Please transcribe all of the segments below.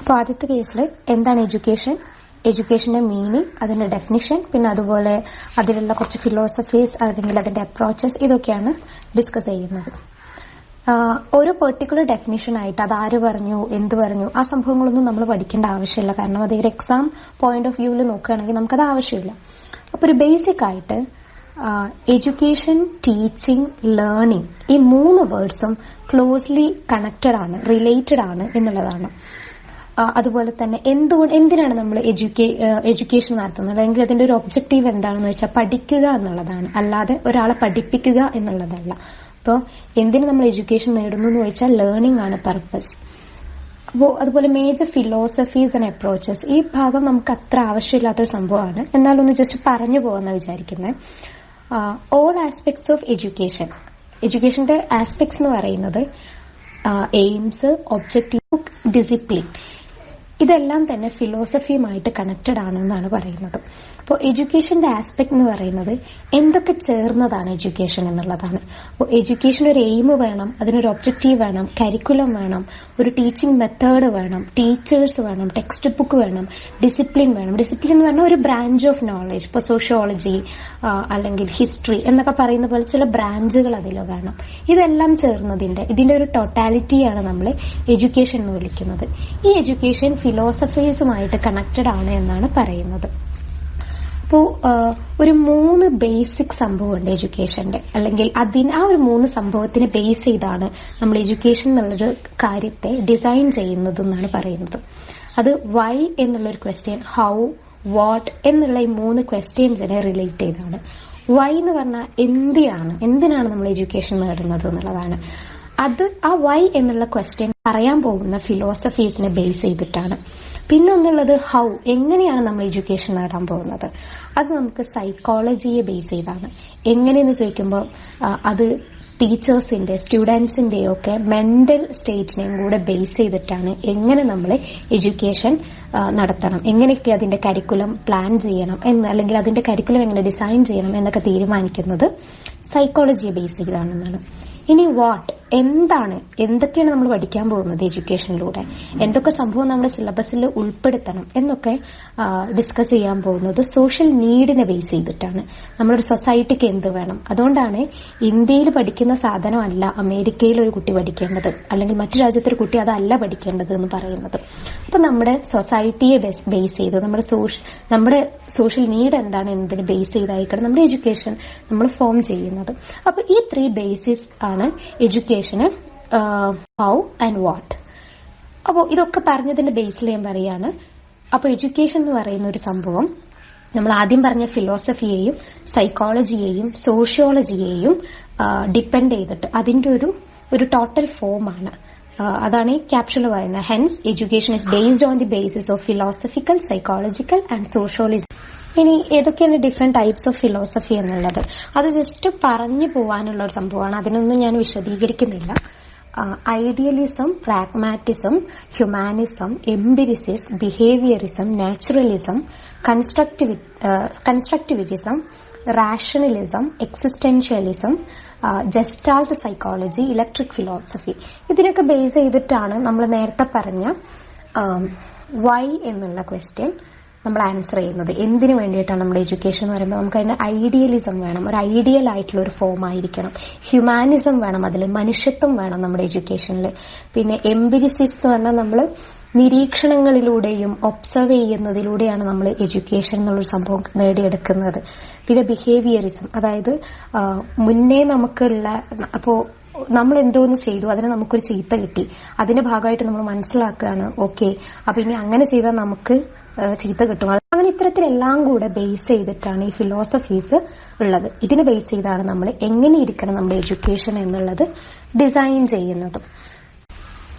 അപ്പോൾ ആദ്യത്തെ കേസിൽ എന്താണ് എഡ്യൂക്കേഷൻ, എഡ്യൂക്കേഷന്റെ മീനിങ്, അതിന്റെ ഡെഫിനിഷൻ, പിന്നെ അതുപോലെ അതിലുള്ള കുറച്ച് ഫിലോസഫീസ് അല്ലെങ്കിൽ അതിന്റെ അപ്രോച്ചസ്, ഇതൊക്കെയാണ് ഡിസ്കസ് ചെയ്യുന്നത്. ഒരു പെർട്ടിക്കുലർ ഡെഫിനിഷൻ ആയിട്ട് അത് ആര് പറഞ്ഞു, എന്ത് പറഞ്ഞു, ആ സംഭവങ്ങളൊന്നും നമ്മൾ പഠിക്കേണ്ട ആവശ്യമില്ല. കാരണം അത് ഒരു എക്സാം പോയിന്റ് ഓഫ് വ്യൂവിൽ നോക്കുകയാണെങ്കിൽ നമുക്കത് ആവശ്യമില്ല. അപ്പോൾ ഒരു ബേസിക് ആയിട്ട് എഡ്യൂക്കേഷൻ, ടീച്ചിങ്, ലേണിംഗ്, ഈ 3 വേർഡ്സും ക്ലോസ്ലി കണക്റ്റഡ് ആണ്, റിലേറ്റഡ് ആണ് എന്നുള്ളതാണ്. അതുപോലെ തന്നെ എന്തിനാണ് നമ്മൾ എഡ്യൂക്കേഷൻ നടത്തുന്നത്, അല്ലെങ്കിൽ അതിന്റെ ഒരു ഒബ്ജക്റ്റീവ് എന്താണെന്ന് വെച്ചാൽ പഠിക്കുക എന്നുള്ളതാണ്, അല്ലാതെ ഒരാളെ പഠിപ്പിക്കുക എന്നുള്ളതല്ല. അപ്പോൾ എന്തിനു നമ്മൾ എഡ്യൂക്കേഷൻ നേടുന്നു എന്ന് ചോദിച്ചാൽ ലേണിംഗ് ആണ് പർപ്പസ്. അപ്പോൾ അതുപോലെ മേജർ ഫിലോസഫീസ് ആൻഡ് അപ്രോച്ചസ്, ഈ ഭാഗം നമുക്ക് അത്ര ആവശ്യമില്ലാത്തൊരു സംഭവമാണ്, എന്നാലൊന്ന് ജസ്റ്റ് പറഞ്ഞു പോകാമെന്ന് വിചാരിക്കുന്നത്. ഓൾ ആസ്പെക്ട്സ് ഓഫ് എഡ്യൂക്കേഷൻ, എഡ്യൂക്കേഷന്റെ ആസ്പെക്ട്സ് എന്ന് പറയുന്നത് എയിംസ്, ഒബ്ജക്റ്റീവ്, ഡിസിപ്ലിൻ, ഇതെല്ലാം തന്നെ ഫിലോസഫിയുമായിട്ട് കണക്റ്റഡ് ആണെന്നാണ് പറയുന്നത്. അപ്പോൾ എഡ്യൂക്കേഷന്റെ ആസ്പെക്ട് എന്ന് പറയുന്നത് എന്തൊക്കെ ചേർന്നതാണ് എഡ്യൂക്കേഷൻ എന്നുള്ളതാണ്. അപ്പോൾ എഡ്യൂക്കേഷൻ ഒരു എയിം വേണം, അതിനൊരു ഒബ്ജക്റ്റീവ് വേണം, കരിക്കുലം വേണം, ഒരു ടീച്ചിങ് മെത്തേഡ് വേണം, ടീച്ചേഴ്സ് വേണം, ടെക്സ്റ്റ് ബുക്ക് വേണം, ഡിസിപ്ലിൻ വേണം. ഡിസിപ്ലിൻ എന്ന് പറഞ്ഞാൽ ഒരു ബ്രാഞ്ച് ഓഫ് നോളജ്, ഇപ്പോൾ സോഷ്യോളജി അല്ലെങ്കിൽ ഹിസ്റ്ററി എന്നൊക്കെ പറയുന്ന പോലെ ചില ബ്രാഞ്ചുകൾ അതിൽ വേണം. ഇതെല്ലാം ചേർന്നതിന്റെ ഇതിന്റെ ഒരു ടോട്ടാലിറ്റിയാണ് നമ്മൾ എഡ്യൂക്കേഷൻ എന്ന് വിളിക്കുന്നത്. ഈ എഡ്യൂക്കേഷൻ ഫിലോസഫീസുമായിട്ട് കണക്റ്റഡ് ആണ് എന്നാണ് പറയുന്നത്. അപ്പോൾ ഒരു 3 ബേസിക് സംഭവമുണ്ട് എഡ്യൂക്കേഷന്റെ, അല്ലെങ്കിൽ ആ ഒരു 3 സംഭവത്തിന് ബേസ് ചെയ്താണ് നമ്മൾ എഡ്യൂക്കേഷൻ എന്നുള്ളൊരു കാര്യത്തെ ഡിസൈൻ ചെയ്യുന്നത് എന്നാണ് പറയുന്നത്. അത് വൈ എന്നുള്ളൊരു ക്വസ്റ്റ്യൻ, ഹൗ, വാട്ട് എന്നുള്ള ഈ 3 ക്വസ്റ്റ്യൻസിനെ റിലേറ്റ് ചെയ്താണ്. വൈ എന്ന് പറഞ്ഞാൽ എന്തിനാണ് നമ്മൾ എഡ്യൂക്കേഷൻ നേടുന്നത് എന്നുള്ളതാണ്. ആ വൈ എന്നുള്ള ക്വസ്റ്റ്യൻ പറയാൻ പോകുന്ന ഫിലോസഫീസിനെ ബേസ് ചെയ്തിട്ടാണ്. പിന്നെ ഒന്നുള്ളത് ഹൗ, എങ്ങനെയാണ് നമ്മൾ എഡ്യൂക്കേഷൻ നേടാൻ പോകുന്നത്, അത് നമുക്ക് സൈക്കോളജിയെ ബേസ് ചെയ്താണ്. എങ്ങനെയെന്ന് ചോദിക്കുമ്പോൾ അത് ടീച്ചേഴ്സിന്റെ, സ്റ്റുഡൻസിന്റെയും ഒക്കെ മെന്റൽ സ്റ്റേറ്റിനെയും കൂടെ ബേസ് ചെയ്തിട്ടാണ് എങ്ങനെ നമ്മൾ എഡ്യൂക്കേഷൻ നടത്തണം, എങ്ങനെയൊക്കെ അതിന്റെ കരിക്കുലം പ്ലാൻ ചെയ്യണം അല്ലെങ്കിൽ അതിന്റെ കരിക്കുലം എങ്ങനെ ഡിസൈൻ ചെയ്യണം എന്നൊക്കെ തീരുമാനിക്കുന്നത് സൈക്കോളജിയെ ബേസ് ചെയ്താണെന്നാണ്. ഇനി വാട്ട്, എന്തൊക്കെയാണ് നമ്മൾ പഠിക്കാൻ പോകുന്നത് എഡ്യൂക്കേഷനിലൂടെ, എന്തൊക്കെ സംഭവം നമ്മുടെ സിലബസിൽ ഉൾപ്പെടുത്തണം എന്നൊക്കെ ഡിസ്കസ് ചെയ്യാൻ പോകുന്നത് സോഷ്യൽ നീഡിനെ ബേസ് ചെയ്തിട്ടാണ്. നമ്മളൊരു സൊസൈറ്റിക്ക് എന്ത് വേണം, അതുകൊണ്ടാണ് ഇന്ത്യയിൽ പഠിക്കുന്ന സാധനമല്ല അമേരിക്കയിൽ ഒരു കുട്ടി പഠിക്കേണ്ടത്, അല്ലെങ്കിൽ മറ്റു രാജ്യത്തൊരു കുട്ടി അതല്ല പഠിക്കേണ്ടത് എന്ന് പറയുന്നത്. അപ്പൊ നമ്മുടെ സൊസൈറ്റിയെ ബേസ് ചെയ്ത് നമ്മുടെ സോഷ്യൽ നീഡ് എന്താണ് എന്നതിന് ബേസ് ചെയ്തായിരിക്കണം നമ്മുടെ എഡ്യൂക്കേഷൻ നമ്മൾ ഫോം ചെയ്യുന്നത്. അപ്പൊ ഈ 3 ബേസിസ് ആണ് എഡ്യൂക്കേഷന്, ഹൗ ആൻഡ് വാട്ട്. അപ്പോൾ ഇതൊക്കെ പറഞ്ഞതിന്റെ ബേസിൽ ഞാൻ പറയാണ്. അപ്പോൾ എഡ്യൂക്കേഷൻ എന്ന് പറയുന്ന ഒരു സംഭവം നമ്മൾ ആദ്യം പറഞ്ഞ ഫിലോസഫിയെയും സൈക്കോളജിയെയും സോഷ്യോളജിയെയും ഡിപ്പെൻഡ് ചെയ്തിട്ട് അതിന്റെ ഒരു ടോട്ടൽ ഫോമാണ്. അതാണ് ഈ ക്യാപ്ഷനിൽ പറയുന്നത്. Hence education is based on the basis of philosophical, psychological and sociology. ഇനി ഏതൊക്കെയാണ് ഡിഫറെന്റ് ടൈപ്സ് ഓഫ് ഫിലോസഫി എന്നുള്ളത് അത് ജസ്റ്റ് പറഞ്ഞു പോവാനുള്ള ഒരു സംഭവമാണ്, അതിനൊന്നും ഞാൻ വിശദീകരിക്കുന്നില്ല. Idealism, pragmatism, humanism, empiricism, behaviourism, naturalism, constructivism, rationalism, existentialism, gestalt psychology, electric philosophy, ഇതിനൊക്കെ ബേസ് ചെയ്തിട്ടാണ് നമ്മൾ നേരത്തെ പറഞ്ഞ വൈ എന്നുള്ള ക്വസ്റ്റ്യൻ നമ്മൾ ആൻസർ ചെയ്യുന്നത്. എന്തിനു വേണ്ടിയിട്ടാണ് നമ്മുടെ എഡ്യൂക്കേഷൻ എന്ന് പറയുമ്പോൾ നമുക്ക് അതിന്റെ ഐഡിയലിസം വേണം, ഒരു ഐഡിയൽ ആയിട്ടുള്ള ഒരു ഫോം ആയിരിക്കണം. ഹ്യൂമാനിസം വേണം, അതിൽ മനുഷ്യത്വം വേണം നമ്മുടെ എഡ്യൂക്കേഷനിൽ. പിന്നെ എംപിരിസിസ് എന്ന് പറഞ്ഞാൽ നമ്മൾ നിരീക്ഷണങ്ങളിലൂടെയും ഒബ്സർവ് ചെയ്യുന്നതിലൂടെയാണ് നമ്മൾ എഡ്യൂക്കേഷൻ എന്നുള്ളൊരു സംഭവം നേടിയെടുക്കുന്നത്. പിന്നെ ബിഹേവിയറിസം, അതായത് മുന്നേ നമുക്കുള്ള, അപ്പോ നമ്മൾ എന്തോന്ന് ചെയ്തു, അതിന് നമുക്കൊരു ചീത്ത കിട്ടി, അതിന്റെ ഭാഗമായിട്ട് നമ്മൾ മനസ്സിലാക്കുകയാണ്, ഓക്കെ അപ്പൊ ഇനി അങ്ങനെ ചെയ്താൽ നമുക്ക് ചീത്ത കിട്ടും. അങ്ങനെ ഇത്തരത്തിലെല്ലാം കൂടെ ബേസ് ചെയ്തിട്ടാണ് ഈ ഫിലോസഫീസ് ഉള്ളത്. ഇതിനെ ബേസ് ചെയ്താണ് നമ്മൾ എങ്ങനെ ഇരിക്കണം നമ്മുടെ എഡ്യൂക്കേഷൻ എന്നുള്ളത് ഡിസൈൻ ചെയ്യുന്നത്.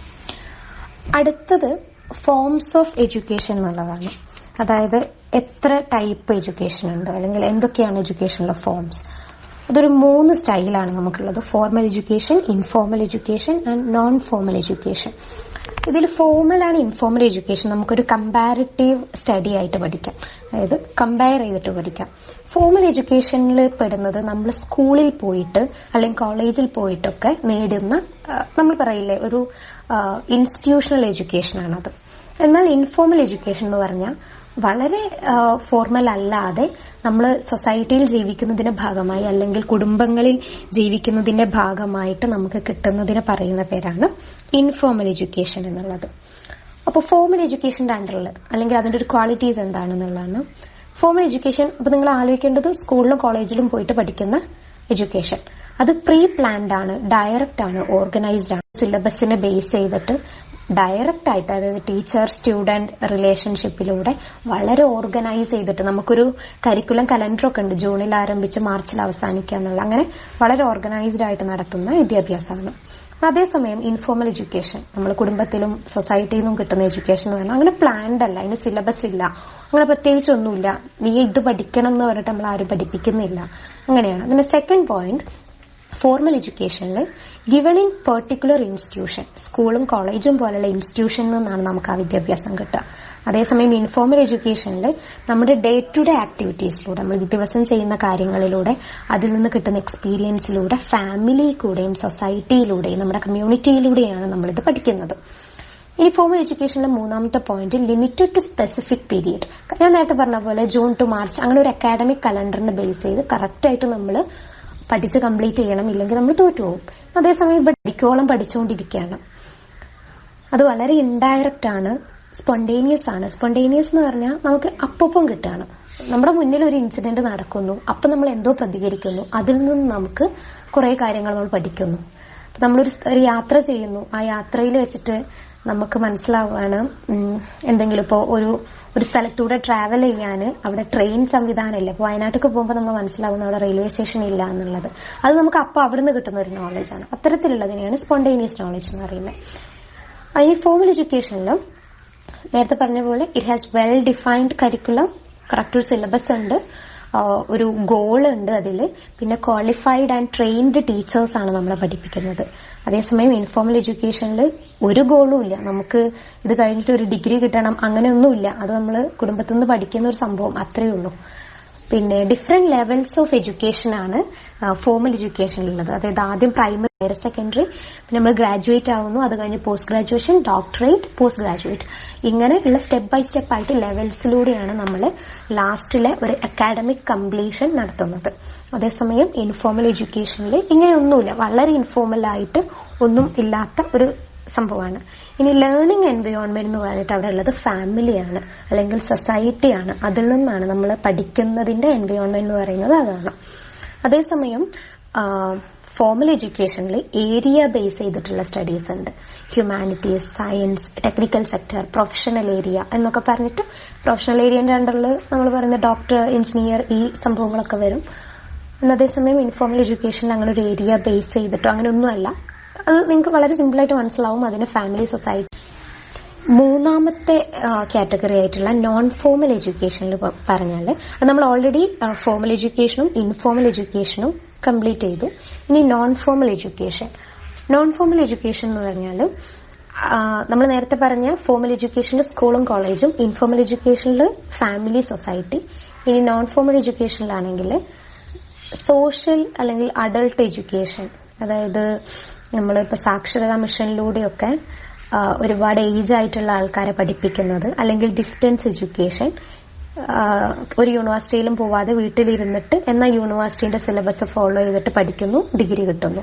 അടുത്തത് ഫോംസ് ഓഫ് എഡ്യൂക്കേഷൻ എന്നുള്ളതാണ്. അതായത് എത്ര ടൈപ്പ് എഡ്യൂക്കേഷൻ ഉണ്ട്, അല്ലെങ്കിൽ എന്തൊക്കെയാണ് എഡ്യൂക്കേഷനിലെ ഫോംസ്. അതൊരു 3 സ്റ്റൈലാണ് നമുക്കുള്ളത്. Formal education, informal education and non formal education. ഇതിൽ ഫോർമൽ ആൻഡ് ഇൻഫോർമൽ എഡ്യൂക്കേഷൻ നമുക്കൊരു കമ്പാരിറ്റീവ് സ്റ്റഡി ആയിട്ട് പഠിക്കാം, അതായത് കമ്പയർ ചെയ്തിട്ട് പഠിക്കാം. ഫോർമൽ എഡ്യൂക്കേഷനിൽ പെടുന്നത് നമ്മൾ സ്കൂളിൽ പോയിട്ട് അല്ലെങ്കിൽ കോളേജിൽ പോയിട്ടൊക്കെ നേടുന്ന, നമ്മൾ പറയില്ലേ, ഒരു ഇൻസ്റ്റിറ്റ്യൂഷണൽ എഡ്യൂക്കേഷൻ ആണത്. എന്നാൽ ഇൻഫോർമൽ എഡ്യൂക്കേഷൻ എന്ന് പറഞ്ഞാൽ വളരെ ഫോർമൽ അല്ലാതെ നമ്മൾ സൊസൈറ്റിയിൽ ജീവിക്കുന്നതിന്റെ ഭാഗമായി അല്ലെങ്കിൽ കുടുംബങ്ങളിൽ ജീവിക്കുന്നതിന്റെ ഭാഗമായിട്ട് നമുക്ക് കിട്ടുന്നതിന് പറയുന്ന പേരാണ് ഇൻഫോർമൽ എഡ്യൂക്കേഷൻ എന്നുള്ളത്. അപ്പോൾ ഫോർമൽ എഡ്യൂക്കേഷന്റെ അണ്ടറിൽ അല്ലെങ്കിൽ അതിന്റെ ഒരു ക്വാളിറ്റീസ് എന്താണെന്നുള്ളതാണ്. ഫോർമൽ എഡ്യൂക്കേഷൻ ഇപ്പൊ നിങ്ങൾ ആലോചിക്കേണ്ടത് സ്കൂളിലും കോളേജിലും പോയിട്ട് പഠിക്കുന്ന എഡ്യൂക്കേഷൻ. അത് പ്രീ പ്ലാൻഡ് ആണ്, ഡയറക്റ്റ് ആണ്, ഓർഗനൈസ്ഡ് ആണ്. സിലബസിനെ ബേസ് ചെയ്തിട്ട് ഡയറക്റ്റ് ആയിട്ട്, അതായത് ടീച്ചർ സ്റ്റുഡന്റ് റിലേഷൻഷിപ്പിലൂടെ വളരെ ഓർഗനൈസ് ചെയ്തിട്ട് നമുക്കൊരു കരിക്കുലം കലണ്ടറൊക്കെ ഉണ്ട്, ജൂണിൽ ആരംഭിച്ച് മാർച്ചിൽ അവസാനിക്കുക എന്നുള്ള, അങ്ങനെ വളരെ ഓർഗനൈസ്ഡ് ആയിട്ട് നടത്തുന്ന വിദ്യാഭ്യാസമാണ്. അതേസമയം ഇൻഫോർമൽ എഡ്യൂക്കേഷൻ നമ്മൾ കുടുംബത്തിലും സൊസൈറ്റിയിലും കിട്ടുന്ന എഡ്യൂക്കേഷൻ എന്ന് പറഞ്ഞാൽ അങ്ങനെ പ്ലാൻഡ് അല്ല, അതിന് സിലബസ് ഇല്ല, അങ്ങനെ പ്രത്യേകിച്ചൊന്നുമില്ല, നീ ഇത് പഠിക്കണം എന്ന് പറഞ്ഞിട്ട് നമ്മൾ ആരും പഠിപ്പിക്കുന്നില്ല, അങ്ങനെയാണ്. അതിന്റെ സെക്കൻഡ് പോയിന്റ്, ഫോർമൽ എഡ്യൂക്കേഷനിൽ ഗിവൺ ഇൻ പെർട്ടിക്കുലർ ഇൻസ്റ്റിറ്റ്യൂഷൻ, സ്കൂളും കോളേജും പോലുള്ള ഇൻസ്റ്റിറ്റ്യൂഷനിൽ നിന്നാണ് നമുക്ക് ആ വിദ്യാഭ്യാസം കിട്ടുക. അതേസമയം ഇൻഫോർമൽ എഡ്യൂക്കേഷനിൽ നമ്മുടെ ഡേ ടു ഡേ ആക്ടിവിറ്റീസിലൂടെ, നമ്മൾ ദിവസം ചെയ്യുന്ന കാര്യങ്ങളിലൂടെ, അതിൽ നിന്ന് കിട്ടുന്ന എക്സ്പീരിയൻസിലൂടെ, ഫാമിലി കൂടെയും സൊസൈറ്റിയിലൂടെയും നമ്മുടെ കമ്മ്യൂണിറ്റിയിലൂടെയാണ് നമ്മളിത് പഠിക്കുന്നത്. ഇനി ഫോർമൽ എഡ്യൂക്കേഷനിലെ മൂന്നാമത്തെ point, limited to specific period. ഞാൻ നേരത്തെ പറഞ്ഞ പോലെ ജൂൺ ടു മാർച്ച് അങ്ങനെ ഒരു അക്കാഡമിക് കലണ്ടറിനെ ബേസ് ചെയ്ത് കറക്റ്റായിട്ട് നമ്മൾ പഠിച്ച് കംപ്ലീറ്റ് ചെയ്യണം, ഇല്ലെങ്കിൽ നമ്മൾ തോറ്റുപോകും. അതേസമയം ഇവിടെ ഡിക്കോളം പഠിച്ചുകൊണ്ടിരിക്കുകയാണ്. അത് വളരെ ഇൻഡയറക്റ്റ് ആണ്, സ്പോണ്ടേനിയസ് ആണ്. സ്പോണ്ടേനിയസ് എന്ന് പറഞ്ഞാൽ നമുക്ക് അപ്പം കിട്ടുകയാണ്. നമ്മുടെ മുന്നിൽ ഒരു ഇൻസിഡന്റ് നടക്കുന്നു, അപ്പം നമ്മൾ എന്തോ പ്രതികരിക്കുന്നു, അതിൽ നിന്ന് നമുക്ക് കുറെ കാര്യങ്ങൾ നമ്മൾ പഠിക്കുന്നു. അപ്പൊ നമ്മളൊരു യാത്ര ചെയ്യുന്നു, ആ യാത്രയിൽ വെച്ചിട്ട് നമുക്ക് മനസ്സിലാവുകയാണ് എന്തെങ്കിലും ഇപ്പോൾ ഒരു സ്ഥലത്തൂടെ ട്രാവൽ ചെയ്യാൻ അവിടെ ട്രെയിൻ സംവിധാനം ഇല്ല. ഇപ്പോൾ വയനാട്ടിലേക്ക് പോകുമ്പോൾ നമ്മൾ മനസ്സിലാവുന്ന അവിടെ റെയിൽവേ സ്റ്റേഷൻ ഇല്ല എന്നുള്ളത്. അത് നമുക്ക് അപ്പോൾ അവിടെ നിന്ന് കിട്ടുന്ന ഒരു നോളജാണ്. അത്തരത്തിലുള്ളതിനെയാണ് സ്പോണ്ടേനിയസ് നോളജ് എന്ന് പറയുന്നത്. ഈ ഫോർമൽ എഡ്യൂക്കേഷനിൽ നേരത്തെ പറഞ്ഞ പോലെ it has well defined curriculum, correct ഒരു സിലബസ് ഉണ്ട്, ഒരു ഗോൾ ഉണ്ട് അതിൽ, പിന്നെ ക്വാളിഫൈഡ് ആൻഡ് ട്രെയിൻഡ് ടീച്ചേഴ്സ് ആണ് നമ്മളെ പഠിപ്പിക്കുന്നത്. അതേസമയം ഇൻഫോർമൽ എഡ്യൂക്കേഷനിൽ ഒരു ഗോളും ഇല്ല, നമുക്ക് ഇത് കഴിഞ്ഞിട്ട് ഒരു ഡിഗ്രി കിട്ടണം അങ്ങനെയൊന്നുമില്ല. അത് നമ്മൾ കുടുംബത്തിൽ നിന്ന് പഠിക്കുന്ന ഒരു സംഭവം, അത്രയേ ഉള്ളൂ. പിന്നെ ഡിഫറെന്റ് ലെവൽസ് ഓഫ് എഡ്യൂക്കേഷൻ ആണ് ഫോർമൽ എഡ്യൂക്കേഷനിലുള്ളത്. അതായത് ആദ്യം പ്രൈമറി, ഹയർ സെക്കൻഡറി, പിന്നെ നമ്മൾ ഗ്രാജുവേറ്റ് ആവുന്നു, അത് കഴിഞ്ഞ് post graduation, doctorate, post graduate, ഇങ്ങനെയുള്ള സ്റ്റെപ്പ് ബൈ സ്റ്റെപ്പ് ആയിട്ട് ലെവൽസിലൂടെയാണ് നമ്മൾ ലാസ്റ്റിലെ ഒരു അക്കാഡമിക് കംപ്ലീഷൻ നടത്തുന്നത്. അതേസമയം ഇൻഫോർമൽ എഡ്യൂക്കേഷനിൽ ഇങ്ങനെയൊന്നുമില്ല, വളരെ ഇൻഫോർമൽ ആയിട്ട് ഒന്നും ഇല്ലാത്ത ഒരു സംഭവമാണ്. ഇനി ലേണിംഗ് എൻവയോൺമെന്റ് എന്ന് പറഞ്ഞിട്ട് അവിടെ ഉള്ളത് ഫാമിലിയാണ് അല്ലെങ്കിൽ സൊസൈറ്റിയാണ്. അതിൽ നിന്നാണ് നമ്മൾ പഠിക്കുന്നതിന്റെ എൻവയോൺമെന്റ് എന്ന് പറയുന്നത് അതാണ്. അതേസമയം ഫോർമൽ എഡ്യൂക്കേഷനിൽ ഏരിയ ബേസ് ചെയ്തിട്ടുള്ള സ്റ്റഡീസ് ഉണ്ട്. Humanities, science, technical sector, professional area എന്നൊക്കെ പറഞ്ഞിട്ട്, പ്രൊഫഷണൽ ഏരിയന്റെ അണ്ടറിൽ നമ്മൾ പറയുന്ന ഡോക്ടർ, എഞ്ചിനീയർ, ഈ സംഭവങ്ങളൊക്കെ വരും. അതേസമയം ഇൻഫോർമൽ എഡ്യൂക്കേഷനിൽ അങ്ങനെ ഒരു ഏരിയ ബേസ് ചെയ്തിട്ടോ അങ്ങനെയൊന്നുമല്ല. അത് നിങ്ങൾക്ക് വളരെ സിമ്പിളായിട്ട് മനസ്സിലാവും. അതിന് ഫാമിലി, സൊസൈറ്റി. മൂന്നാമത്തെ കാറ്റഗറി ആയിട്ടുള്ള നോൺ ഫോർമൽ എഡ്യൂക്കേഷനിൽ പറഞ്ഞാൽ നമ്മൾ ഓൾറെഡി ഫോർമൽ എഡ്യൂക്കേഷനും ഇൻഫോർമൽ എഡ്യൂക്കേഷനും കംപ്ലീറ്റ് ചെയ്തു. ഇനി non formal education. Non formal education എന്ന് പറഞ്ഞാൽ നമ്മൾ നേരത്തെ പറഞ്ഞ ഫോർമൽ എഡ്യൂക്കേഷനിൽ സ്കൂളും കോളേജും, ഇൻഫോർമൽ എഡ്യൂക്കേഷനിൽ ഫാമിലി, സൊസൈറ്റി. ഇനി നോൺ ഫോർമൽ എഡ്യൂക്കേഷനിലാണെങ്കിൽ സോഷ്യൽ അല്ലെങ്കിൽ അഡൾട്ട് എഡ്യൂക്കേഷൻ, അതായത് നമ്മളിപ്പോൾ സാക്ഷരതാ മിഷനിലൂടെയൊക്കെ ഒരുപാട് ഏജ് ആയിട്ടുള്ള ആൾക്കാരെ പഠിപ്പിക്കുന്നത്, അല്ലെങ്കിൽ ഡിസ്റ്റൻസ് എഡ്യൂക്കേഷൻ, ഒരു യൂണിവേഴ്സിറ്റിയിലും പോവാതെ വീട്ടിലിരുന്നിട്ട് എന്നാൽ യൂണിവേഴ്സിറ്റിന്റെ സിലബസ് ഫോളോ ചെയ്തിട്ട് പഠിക്കുന്നു, ഡിഗ്രി കിട്ടുന്നു.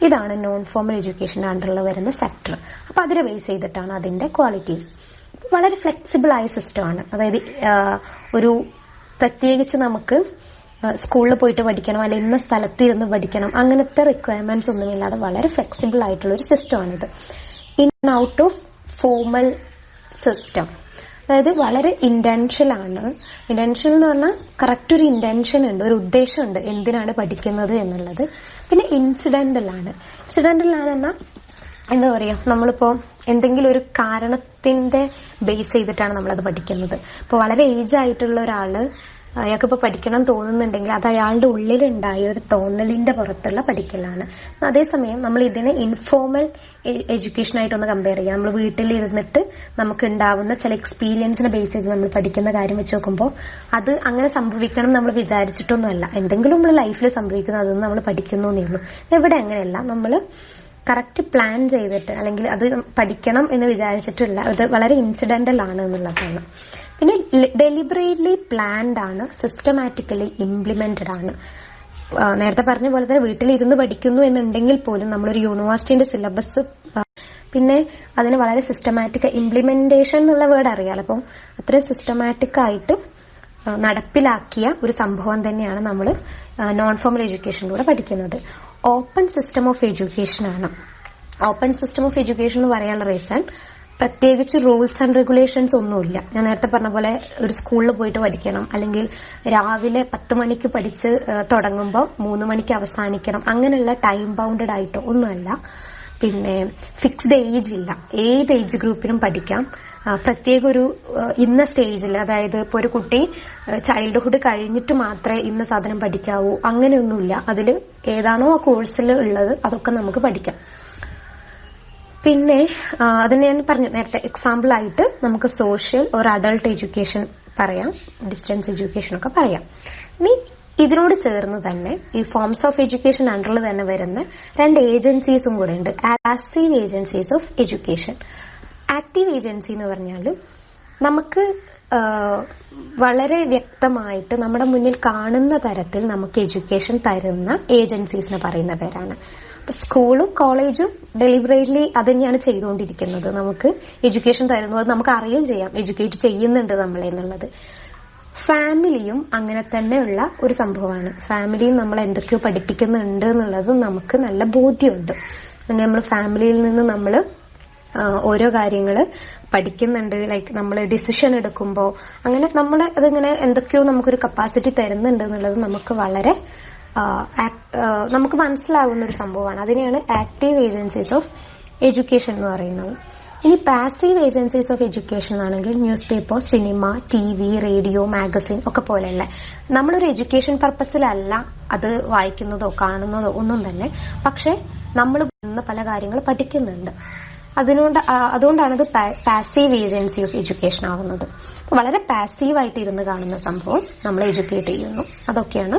ഇതാണ് നോൺ ഫോർമൽ എഡ്യൂക്കേഷന്റെ അണ്ടറിൽ വരുന്ന സെക്ടർ. അപ്പൊ അതിനെ ബേസ് ചെയ്തിട്ടാണ് അതിന്റെ ക്വാളിറ്റീസ്. വളരെ ഫ്ലെക്സിബിൾ ആയ സിസ്റ്റമാണ്. അതായത് ഒരു പ്രത്യേകിച്ച് നമുക്ക് സ്കൂളിൽ പോയിട്ട് പഠിക്കണം, അല്ലെങ്കിൽ ഇന്ന സ്ഥലത്ത് ഇരുന്ന് പഠിക്കണം, അങ്ങനത്തെ റിക്വയർമെന്റ്സ് ഒന്നുമില്ലാതെ വളരെ ഫ്ലെക്സിബിൾ ആയിട്ടുള്ള ഒരു സിസ്റ്റമാണിത്. In and out of formal system, അതായത് വളരെ ഇന്റൻഷ്യൽ ആണ്. ഇന്റൻഷ്യൽ എന്ന് പറഞ്ഞാൽ കറക്റ്റ് ഒരു ഇന്റൻഷൻ ഉണ്ട്, ഒരു ഉദ്ദേശമുണ്ട് എന്തിനാണ് പഠിക്കുന്നത് എന്നുള്ളത്. പിന്നെ ഇൻസിഡന്റൽ ആണ്. ഇൻസിഡന്റൽ ആണെന്നാൽ എന്താ പറയാ, നമ്മളിപ്പോ എന്തെങ്കിലും ഒരു കാരണത്തിന്റെ ബേസ് ചെയ്തിട്ടാണ് നമ്മളത് പഠിക്കുന്നത്. ഇപ്പൊ വളരെ ഏജ് ആയിട്ടുള്ള ഒരാള് അയാൾക്കിപ്പോൾ പഠിക്കണം തോന്നുന്നുണ്ടെങ്കിൽ അത് അയാളുടെ ഉള്ളിലുണ്ടായ ഒരു തോന്നലിന്റെ പുറത്തുള്ള പഠിക്കലാണ്. അതേസമയം നമ്മൾ ഇതിനെ ഇൻഫോർമൽ എഡ്യൂക്കേഷനായിട്ടൊന്ന് കമ്പയർ ചെയ്യാം. നമ്മൾ വീട്ടിലിരുന്നിട്ട് നമുക്ക് ഉണ്ടാവുന്ന ചില എക്സ്പീരിയൻസിനെ ബേസ് ചെയ്ത് നമ്മൾ പഠിക്കുന്ന കാര്യം വെച്ച് നോക്കുമ്പോൾ അത് അങ്ങനെ സംഭവിക്കണം നമ്മൾ വിചാരിച്ചിട്ടൊന്നുമല്ല. എന്തെങ്കിലും നമ്മൾ ലൈഫിൽ സംഭവിക്കുന്നു, അതൊന്നും നമ്മൾ പഠിക്കുന്നു എന്നേ ഉള്ളൂ. ഇവിടെ അങ്ങനെയല്ല. നമ്മൾ കറക്റ്റ് പ്ലാൻ ചെയ്തിട്ട് അല്ലെങ്കിൽ അത് പഠിക്കണം എന്ന് വിചാരിച്ചിട്ടില്ല, അത് വളരെ ഇൻസിഡന്റൽ ആണ് എന്നുള്ളതാണ്. പിന്നെ ഡെലിബറേറ്റ്ലി പ്ലാൻഡ് ആണ്, സിസ്റ്റമാറ്റിക്കലി ഇംപ്ലിമെന്റഡ് ആണ്. നേരത്തെ പറഞ്ഞ പോലെ തന്നെ വീട്ടിലിരുന്ന് പഠിക്കുന്നു എന്നുണ്ടെങ്കിൽ പോലും നമ്മളൊരു യൂണിവേഴ്സിറ്റിന്റെ സിലബസ്, പിന്നെ അതിന് വളരെ സിസ്റ്റമാറ്റിക് ഇംപ്ലിമെന്റേഷൻ എന്നുള്ള വേർഡ് അറിയാലോ, അപ്പം അത്രയും സിസ്റ്റമാറ്റിക് ആയിട്ട് നടപ്പിലാക്കിയ ഒരു സംഭവം തന്നെയാണ് നമ്മൾ നോൺ ഫോമൽ എഡ്യൂക്കേഷനിലൂടെ പഠിക്കുന്നത്. ഓപ്പൺ സിസ്റ്റം ഓഫ് എഡ്യൂക്കേഷൻ ആണ്. ഓപ്പൺ സിസ്റ്റം ഓഫ് എഡ്യൂക്കേഷൻ എന്ന് പറയാനുള്ള റീസൺ, പ്രത്യേകിച്ച് റൂൾസ് ആൻഡ് റെഗുലേഷൻസ് ഒന്നുമില്ല. ഞാൻ നേരത്തെ പറഞ്ഞ പോലെ ഒരു സ്കൂളിൽ പോയിട്ട് പഠിക്കണം, അല്ലെങ്കിൽ രാവിലെ 10 മണിക്ക് പഠിച്ച് തുടങ്ങുമ്പോൾ 3 മണിക്ക് അവസാനിക്കണം, അങ്ങനെയുള്ള ടൈം ബൗണ്ടഡ് ആയിട്ടോ ഒന്നുമല്ല. പിന്നെ ഫിക്സ്ഡ് ഏജ് ഇല്ല, ഏത് ഏജ് ഗ്രൂപ്പിനും പഠിക്കാം. പ്രത്യേക ഒരു ഇന്ന സ്റ്റേജിൽ, അതായത് ഇപ്പോൾ ഒരു കുട്ടി ചൈൽഡ്ഹുഡ് കഴിഞ്ഞിട്ട് മാത്രമേ ഇന്ന സാധനം പഠിക്കാവൂ, അങ്ങനെയൊന്നുമില്ല. അതിൽ ഏതാണോ ആ കോഴ്സിൽ ഉള്ളത് അതൊക്കെ നമുക്ക് പഠിക്കാം. പിന്നെ അതിന് ഞാൻ പറഞ്ഞു നേരത്തെ, എക്സാമ്പിൾ ആയിട്ട് നമുക്ക് സോഷ്യൽ ഒരു അഡൾട്ട് എഡ്യൂക്കേഷൻ പറയാം, ഡിസ്റ്റൻസ് എഡ്യൂക്കേഷൻ ഒക്കെ പറയാം. ഇനി ഇതിനോട് ചേർന്ന് തന്നെ ഈ ഫോംസ് ഓഫ് എഡ്യൂക്കേഷൻ അണ്ടറിൽ തന്നെ വരുന്ന 2 ഏജൻസീസും കൂടെ ഉണ്ട്. Passive agencies of education. Active agency എന്ന് പറഞ്ഞാൽ നമുക്ക് വളരെ വ്യക്തമായിട്ട് നമ്മുടെ മുന്നിൽ കാണുന്ന തരത്തിൽ നമുക്ക് എഡ്യൂക്കേഷൻ തരുന്ന ഏജൻസീസിനെ പറയുന്ന പേരാണ്. സ്കൂളും കോളേജും ഡെലിബറേറ്റ്ലി അത് തന്നെയാണ് ചെയ്തുകൊണ്ടിരിക്കുന്നത്. നമുക്ക് എഡ്യൂക്കേഷൻ തരുന്നു, അത് നമുക്ക് അറിയുകയും ചെയ്യാം, എഡ്യൂക്കേറ്റ് ചെയ്യുന്നുണ്ട് നമ്മളെ എന്നുള്ളത്. ഫാമിലിയും അങ്ങനെ തന്നെയുള്ള ഒരു സംഭവമാണ്. ഫാമിലിയും നമ്മൾ എന്തൊക്കെയോ പഠിപ്പിക്കുന്നുണ്ട് എന്നുള്ളത് നമുക്ക് നല്ല ബോധ്യമുണ്ട്. നമ്മൾ ഫാമിലിയിൽ നിന്ന് നമ്മൾ ഓരോ കാര്യങ്ങൾ പഠിക്കുന്നുണ്ട്. ലൈക്ക് നമ്മൾ ഡിസിഷൻ എടുക്കുമ്പോൾ അങ്ങനെ നമ്മൾ അതിങ്ങനെ എന്തൊക്കെയോ നമുക്കൊരു കപ്പാസിറ്റി തരുന്നുണ്ട് എന്നുള്ളത് നമുക്ക് വളരെ നമുക്ക് മനസ്സിലാകുന്ന ഒരു സംഭവമാണ്. അതിനെയാണ് ആക്റ്റീവ് ഏജൻസീസ് ഓഫ് എഡ്യൂക്കേഷൻ എന്ന് പറയുന്നത്. ഇനി പാസീവ് ഏജൻസീസ് ഓഫ് എഡ്യൂക്കേഷൻ ആണെങ്കിൽ news paper, cinema, TV, radio, magazine ഒക്കെ പോലെയുള്ള നമ്മളൊരു എഡ്യൂക്കേഷൻ പർപ്പസിലല്ല അത് വായിക്കുന്നതോ കാണുന്നതോ ഒന്നും തന്നെ, പക്ഷെ നമ്മൾ പല കാര്യങ്ങൾ പഠിക്കുന്നുണ്ട്. അതുകൊണ്ടാണ് ഇത് പാസീവ് ഏജൻസി ഓഫ് എഡ്യൂക്കേഷൻ ആവുന്നത്. വളരെ പാസീവായിട്ട് ഇരുന്ന് കാണുന്ന സംഭവം നമ്മൾ എഡ്യൂക്കേറ്റ് ചെയ്യുന്നു. അതൊക്കെയാണ്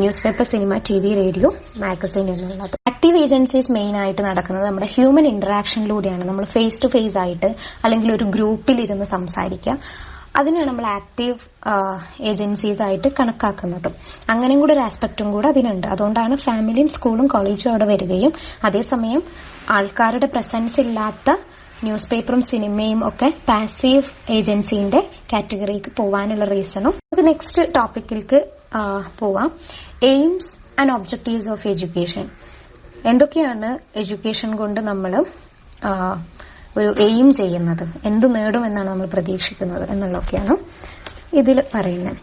news paper, cinema, TV, radio, magazine എന്നുള്ളത്. ആക്റ്റീവ് ഏജൻസീസ് മെയിൻ ആയിട്ട് നടക്കുന്നത് നമ്മുടെ ഹ്യൂമൻ ഇന്ററാക്ഷനിലൂടെയാണ്. നമ്മൾ ഫേസ് ടു ഫേസ് ആയിട്ട് അല്ലെങ്കിൽ ഒരു ഗ്രൂപ്പിൽ ഇരുന്ന് സംസാരിക്കുക, അതിനാണ് നമ്മൾ ആക്റ്റീവ് ഏജൻസീസ് ആയിട്ട് കണക്കാക്കുന്നത്. അങ്ങനെയും കൂടെ ഒരു ആസ്പെക്റ്റും കൂടെ അതിനുണ്ട്. അതുകൊണ്ടാണ് ഫാമിലിയും സ്കൂളും കോളേജും അവിടെ വരികയും അതേസമയം ആൾക്കാരുടെ പ്രസൻസ് ഇല്ലാത്ത ന്യൂസ് പേപ്പറും സിനിമയും ഒക്കെ പാസീവ് ഏജൻസിന്റെ കാറ്റഗറിക്ക് പോവാനുള്ള റീസണും. നമുക്ക് നെക്സ്റ്റ് ടോപ്പിക്കിലേക്ക് പോവാം. AIIMS and objectives of education. എന്തൊക്കെയാണ് എഡ്യൂക്കേഷൻ കൊണ്ട് നമ്മൾ ഒരു എയിം ചെയ്യുന്നത്, എന്ത് നേടുമെന്നാണ് നമ്മൾ പ്രതീക്ഷിക്കുന്നത് എന്നുള്ളതൊക്കെയാണ് ഇതിൽ പറയുന്നത്.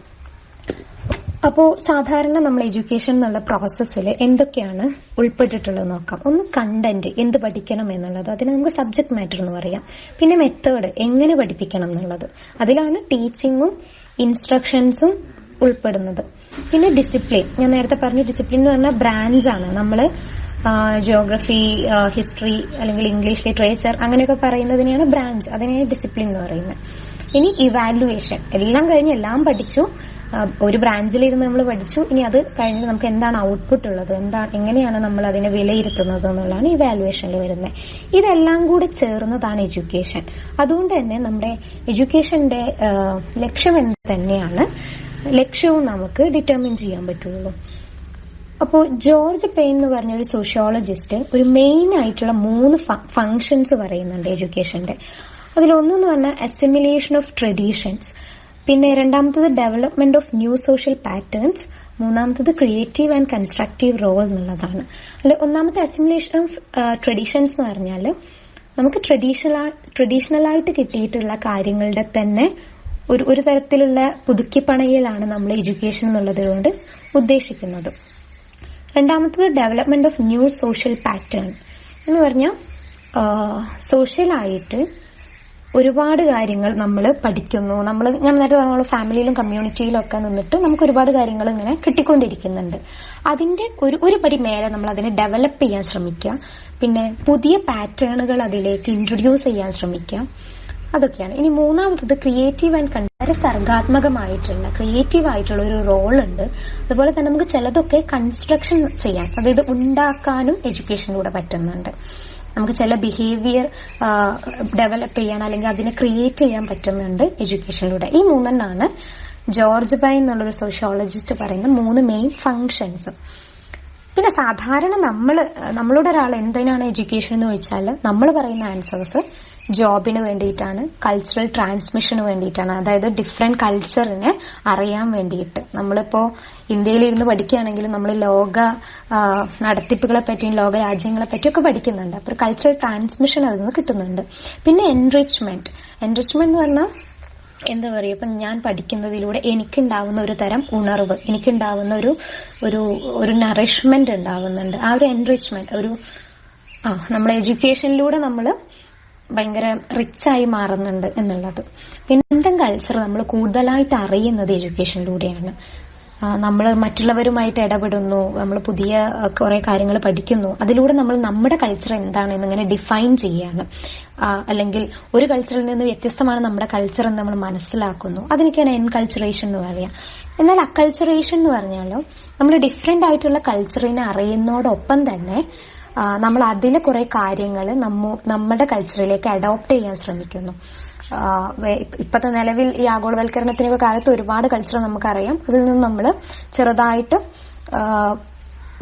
അപ്പോൾ സാധാരണ നമ്മൾ എഡ്യൂക്കേഷൻ എന്നുള്ള പ്രോസസ്സിൽ എന്തൊക്കെയാണ് ഉൾപ്പെട്ടിട്ടുള്ളത് നോക്കാം. ഒന്ന് കണ്ടന്റ്, എന്ത് പഠിക്കണം എന്നുള്ളത്, അതിന് നമുക്ക് സബ്ജക്ട് മാറ്റർ എന്ന് പറയാം. പിന്നെ മെത്തേഡ്, എങ്ങനെ പഠിപ്പിക്കണം എന്നുള്ളത്, അതിലാണ് ടീച്ചിങ്ങും ഇൻസ്ട്രക്ഷൻസും ഉൾപ്പെടുന്നത്. പിന്നെ ഡിസിപ്ലിൻ, ഞാൻ നേരത്തെ പറഞ്ഞു ഡിസിപ്ലിൻ എന്ന് പറഞ്ഞാൽ ബ്രാഞ്ച് ആണ്. നമ്മൾ ജിയോഗ്രഫി, ഹിസ്റ്ററി അല്ലെങ്കിൽ ഇംഗ്ലീഷ് ലിറ്ററേച്ചർ അങ്ങനെയൊക്കെ പറയുന്നതിനെയാണ് ബ്രാഞ്ച്, അതിനെയാണ് ഡിസിപ്ലിൻ എന്ന് പറയുന്നത്. ഇനി ഇവാലുവേഷൻ, എല്ലാം കഴിഞ്ഞ് എല്ലാം പഠിച്ചു, ഒരു ബ്രാഞ്ചിലിരുന്ന് നമ്മൾ പഠിച്ചു, ഇനി അത് കഴിഞ്ഞ് നമുക്ക് എന്താണ് ഔട്ട്പുട്ട് ഉള്ളത്, എങ്ങനെയാണ് നമ്മൾ അതിനെ വിലയിരുത്തുന്നത് എന്നുള്ളതാണ് ഇവാലുവേഷനിൽ വരുന്നത്. ഇതെല്ലാം കൂടെ ചേർന്നതാണ് എഡ്യൂക്കേഷൻ. അതുകൊണ്ട് തന്നെ നമ്മുടെ എഡ്യൂക്കേഷന്റെ ലക്ഷ്യം എന്ത് തന്നെയാണ്, ലക്ഷ്യവും നമുക്ക് ഡിറ്റർമിൻ ചെയ്യാൻ പറ്റുള്ളൂ. അപ്പോൾ ജോർജ് പെയിൻ എന്ന് പറഞ്ഞ ഒരു സോഷ്യോളജിസ്റ്റ് ഒരു മെയിൻ ആയിട്ടുള്ള 3 ഫങ്ഷൻസ് പറയുന്നുണ്ട് എഡ്യൂക്കേഷന്റെ. അതിലൊന്നെന്ന് പറഞ്ഞാൽ അസിമിലേഷൻ ഓഫ് ട്രഡീഷൻസ്, പിന്നെ രണ്ടാമത്തത് development of new social patterns, മൂന്നാമത്തത് ക്രിയേറ്റീവ് ആൻഡ് കൺസ്ട്രക്റ്റീവ് റോൾ എന്നുള്ളതാണ്. അതിൽ ഒന്നാമത്തെ അസിമിലേഷൻ ഓഫ് ട്രഡീഷൻസ് എന്ന് പറഞ്ഞാൽ നമുക്ക് ട്രഡീഷണലായിട്ട് കിട്ടിയിട്ടുള്ള കാര്യങ്ങളുടെ തന്നെ ഒരു തരത്തിലുള്ള പുതുക്കിപ്പണയലാണ് നമ്മൾ എഡ്യൂക്കേഷൻ എന്നുള്ളത് കൊണ്ട് ഉദ്ദേശിക്കുന്നത്. രണ്ടാമത്തത് development of new social pattern എന്ന് പറഞ്ഞാൽ സോഷ്യലായിട്ട് ഒരുപാട് കാര്യങ്ങൾ നമ്മൾ പഠിക്കുന്നു. ഞാൻ നേരത്തെ പറഞ്ഞ ഫാമിലിയിലും കമ്മ്യൂണിറ്റിയിലും ഒക്കെ നിന്നിട്ട് നമുക്ക് ഒരുപാട് കാര്യങ്ങൾ ഇങ്ങനെ കിട്ടിക്കൊണ്ടിരിക്കുന്നുണ്ട്. അതിന്റെ ഒരു പടി മേലെ നമ്മൾ അതിനെ ഡെവലപ്പ് ചെയ്യാൻ ശ്രമിക്കുക. പിന്നെ പുതിയ പാറ്റേണുകൾ അതിലേക്ക് ഇൻട്രൊഡ്യൂസ് ചെയ്യാൻ ശ്രമിക്കുക. അതൊക്കെയാണ്. ഇനി മൂന്നാമത്തത് ക്രിയേറ്റീവ് ആൻഡ് വളരെ സർഗാത്മകമായിട്ടുള്ള ക്രിയേറ്റീവ് ആയിട്ടുള്ള ഒരു റോൾ ഉണ്ട്. അതുപോലെ തന്നെ നമുക്ക് ചിലതൊക്കെ കൺസ്ട്രക്ഷൻ ചെയ്യാൻ, അതായത് ഉണ്ടാക്കാനും എഡ്യൂക്കേഷനിലൂടെ പറ്റുന്നുണ്ട്. നമുക്ക് ചില ബിഹേവിയർ ഡെവലപ്പ് ചെയ്യാൻ അല്ലെങ്കിൽ അതിനെ ക്രിയേറ്റ് ചെയ്യാൻ പറ്റുന്നുണ്ട് എഡ്യൂക്കേഷനിലൂടെ. ഈ മൂന്നെണ്ണാണ് ജോർജ് ബൈൻ എന്നുള്ളൊരു സോഷ്യോളജിസ്റ്റ് പറയുന്ന 3 മെയിൻ ഫങ്ഷൻസ്. പിന്നെ സാധാരണ നമ്മളോട് ഒരാൾ എന്തിനാണ് എഡ്യൂക്കേഷൻ എന്ന് ചോദിച്ചാൽ നമ്മൾ പറയുന്ന ആൻസേഴ്സ് ജോബിന് വേണ്ടിയിട്ടാണ്, കൾച്ചറൽ ട്രാൻസ്മിഷന് വേണ്ടിയിട്ടാണ്. അതായത് ഡിഫറെന്റ് കൾച്ചറിനെ അറിയാൻ വേണ്ടിയിട്ട്. നമ്മളിപ്പോ ഇന്ത്യയിലിരുന്ന് പഠിക്കുകയാണെങ്കിൽ നമ്മൾ ലോക നടത്തിപ്പുകളെ പറ്റിയും ലോക രാജ്യങ്ങളെ പറ്റിയൊക്കെ പഠിക്കുന്നുണ്ട്. അപ്പോൾ കൾച്ചറൽ ട്രാൻസ്മിഷൻ അതിൽ നിന്ന് കിട്ടുന്നുണ്ട്. പിന്നെ എൻറിച്ച്മെന്റ് എന്ന് പറഞ്ഞാൽ എന്താ പറയുക, ഇപ്പം ഞാൻ പഠിക്കുന്നതിലൂടെ എനിക്കുണ്ടാവുന്ന ഒരു തരം ഉണർവ്, എനിക്കുണ്ടാവുന്ന ഒരു നറിഷ്മെന്റ് ഉണ്ടാവുന്നുണ്ട്. ആ ഒരു എൻറിച്ച്മെന്റ് നമ്മളെ എഡ്യൂക്കേഷനിലൂടെ നമ്മൾ ഭയങ്കര റിച്ചായി മാറുന്നുണ്ട് എന്നുള്ളത്. പിന്നെ ഇന്ത്യൻ കൾച്ചർ നമ്മൾ കൂടുതലായിട്ട് അറിയുന്നത് എഡ്യൂക്കേഷനിലൂടെയാണ്. നമ്മൾ മറ്റുള്ളവരുമായിട്ട് ഇടപെടുന്നു, നമ്മൾ പുതിയ കുറെ കാര്യങ്ങൾ പഠിക്കുന്നു. അതിലൂടെ നമ്മൾ നമ്മുടെ കൾച്ചർ എന്താണെന്ന് ഇങ്ങനെ ഡിഫൈൻ ചെയ്യാണ്. അല്ലെങ്കിൽ ഒരു കൾച്ചറിൽ നിന്ന് വ്യത്യസ്തമാണ് നമ്മുടെ കൾച്ചർ എന്ന് നമ്മൾ മനസ്സിലാക്കുന്നു. അതിനൊക്കെയാണ് എൻകൾച്ചറേഷൻ എന്ന് പറയാം. എന്നാൽ അക്കൾച്ചറേഷൻ എന്ന് പറഞ്ഞാലോ നമ്മൾ ഡിഫറെന്റ് ആയിട്ടുള്ള കൾച്ചറിനെ അറിയുന്നതോടൊപ്പം തന്നെ നമ്മൾ അതിലെ കുറെ കാര്യങ്ങൾ നമ്മുടെ കൾച്ചറിലേക്ക് അഡോപ്റ്റ് ചെയ്യാൻ ശ്രമിക്കുന്നു. ഇപ്പത്തെ നിലവിൽ ഈ ആഗോളവൽക്കരണത്തിന്റെ കാലത്ത് ഒരുപാട് കൾച്ചർ നമുക്കറിയാം. അതിൽ നിന്ന് നമ്മൾ ചെറുതായിട്ട്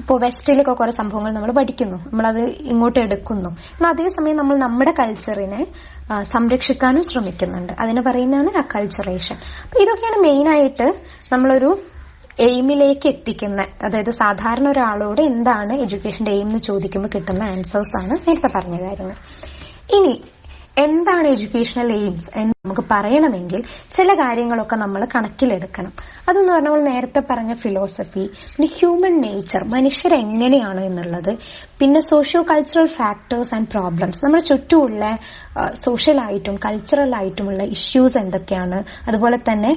ഇപ്പോൾ വെസ്റ്റിലൊക്കെ കുറെ സംഭവങ്ങൾ നമ്മൾ പഠിക്കുന്നു, നമ്മളത് ഇങ്ങോട്ട് എടുക്കുന്നു. എന്നാൽ അതേസമയം നമ്മൾ നമ്മുടെ കൾച്ചറിനെ സംരക്ഷിക്കാനും ശ്രമിക്കുന്നുണ്ട്. അതിനെ പറയുന്നതാണ് അക്കൾച്ചറേഷൻ. അപ്പൊ ഇതൊക്കെയാണ് മെയിനായിട്ട് നമ്മളൊരു എയിമിലേക്ക് എത്തിക്കുന്ന, അതായത് സാധാരണ ഒരാളോട് എന്താണ് എഡ്യൂക്കേഷന്റെ എയിം എന്ന് ചോദിക്കുമ്പോൾ കിട്ടുന്ന ആൻസേഴ്സ് ആണ് നേരത്തെ പറഞ്ഞ കാര്യങ്ങൾ. ഇനി എന്താണ് എഡ്യൂക്കേഷണൽ എയിംസ് എന്ന് നമുക്ക് പറയണമെങ്കിൽ ചില കാര്യങ്ങളൊക്കെ നമ്മൾ കണക്കിലെടുക്കണം. അതെന്ന് പറഞ്ഞാൽ നേരത്തെ പറഞ്ഞ ഫിലോസഫി, പിന്നെ ഹ്യൂമൻ നേച്ചർ, മനുഷ്യരെങ്ങനെയാണ് എന്നുള്ളത്, പിന്നെ socio cultural factors and problems, നമ്മുടെ ചുറ്റുമുള്ള സോഷ്യലായിട്ടും കൾച്ചറലായിട്ടുമുള്ള ഇഷ്യൂസ് എന്തൊക്കെയാണ്, അതുപോലെ തന്നെ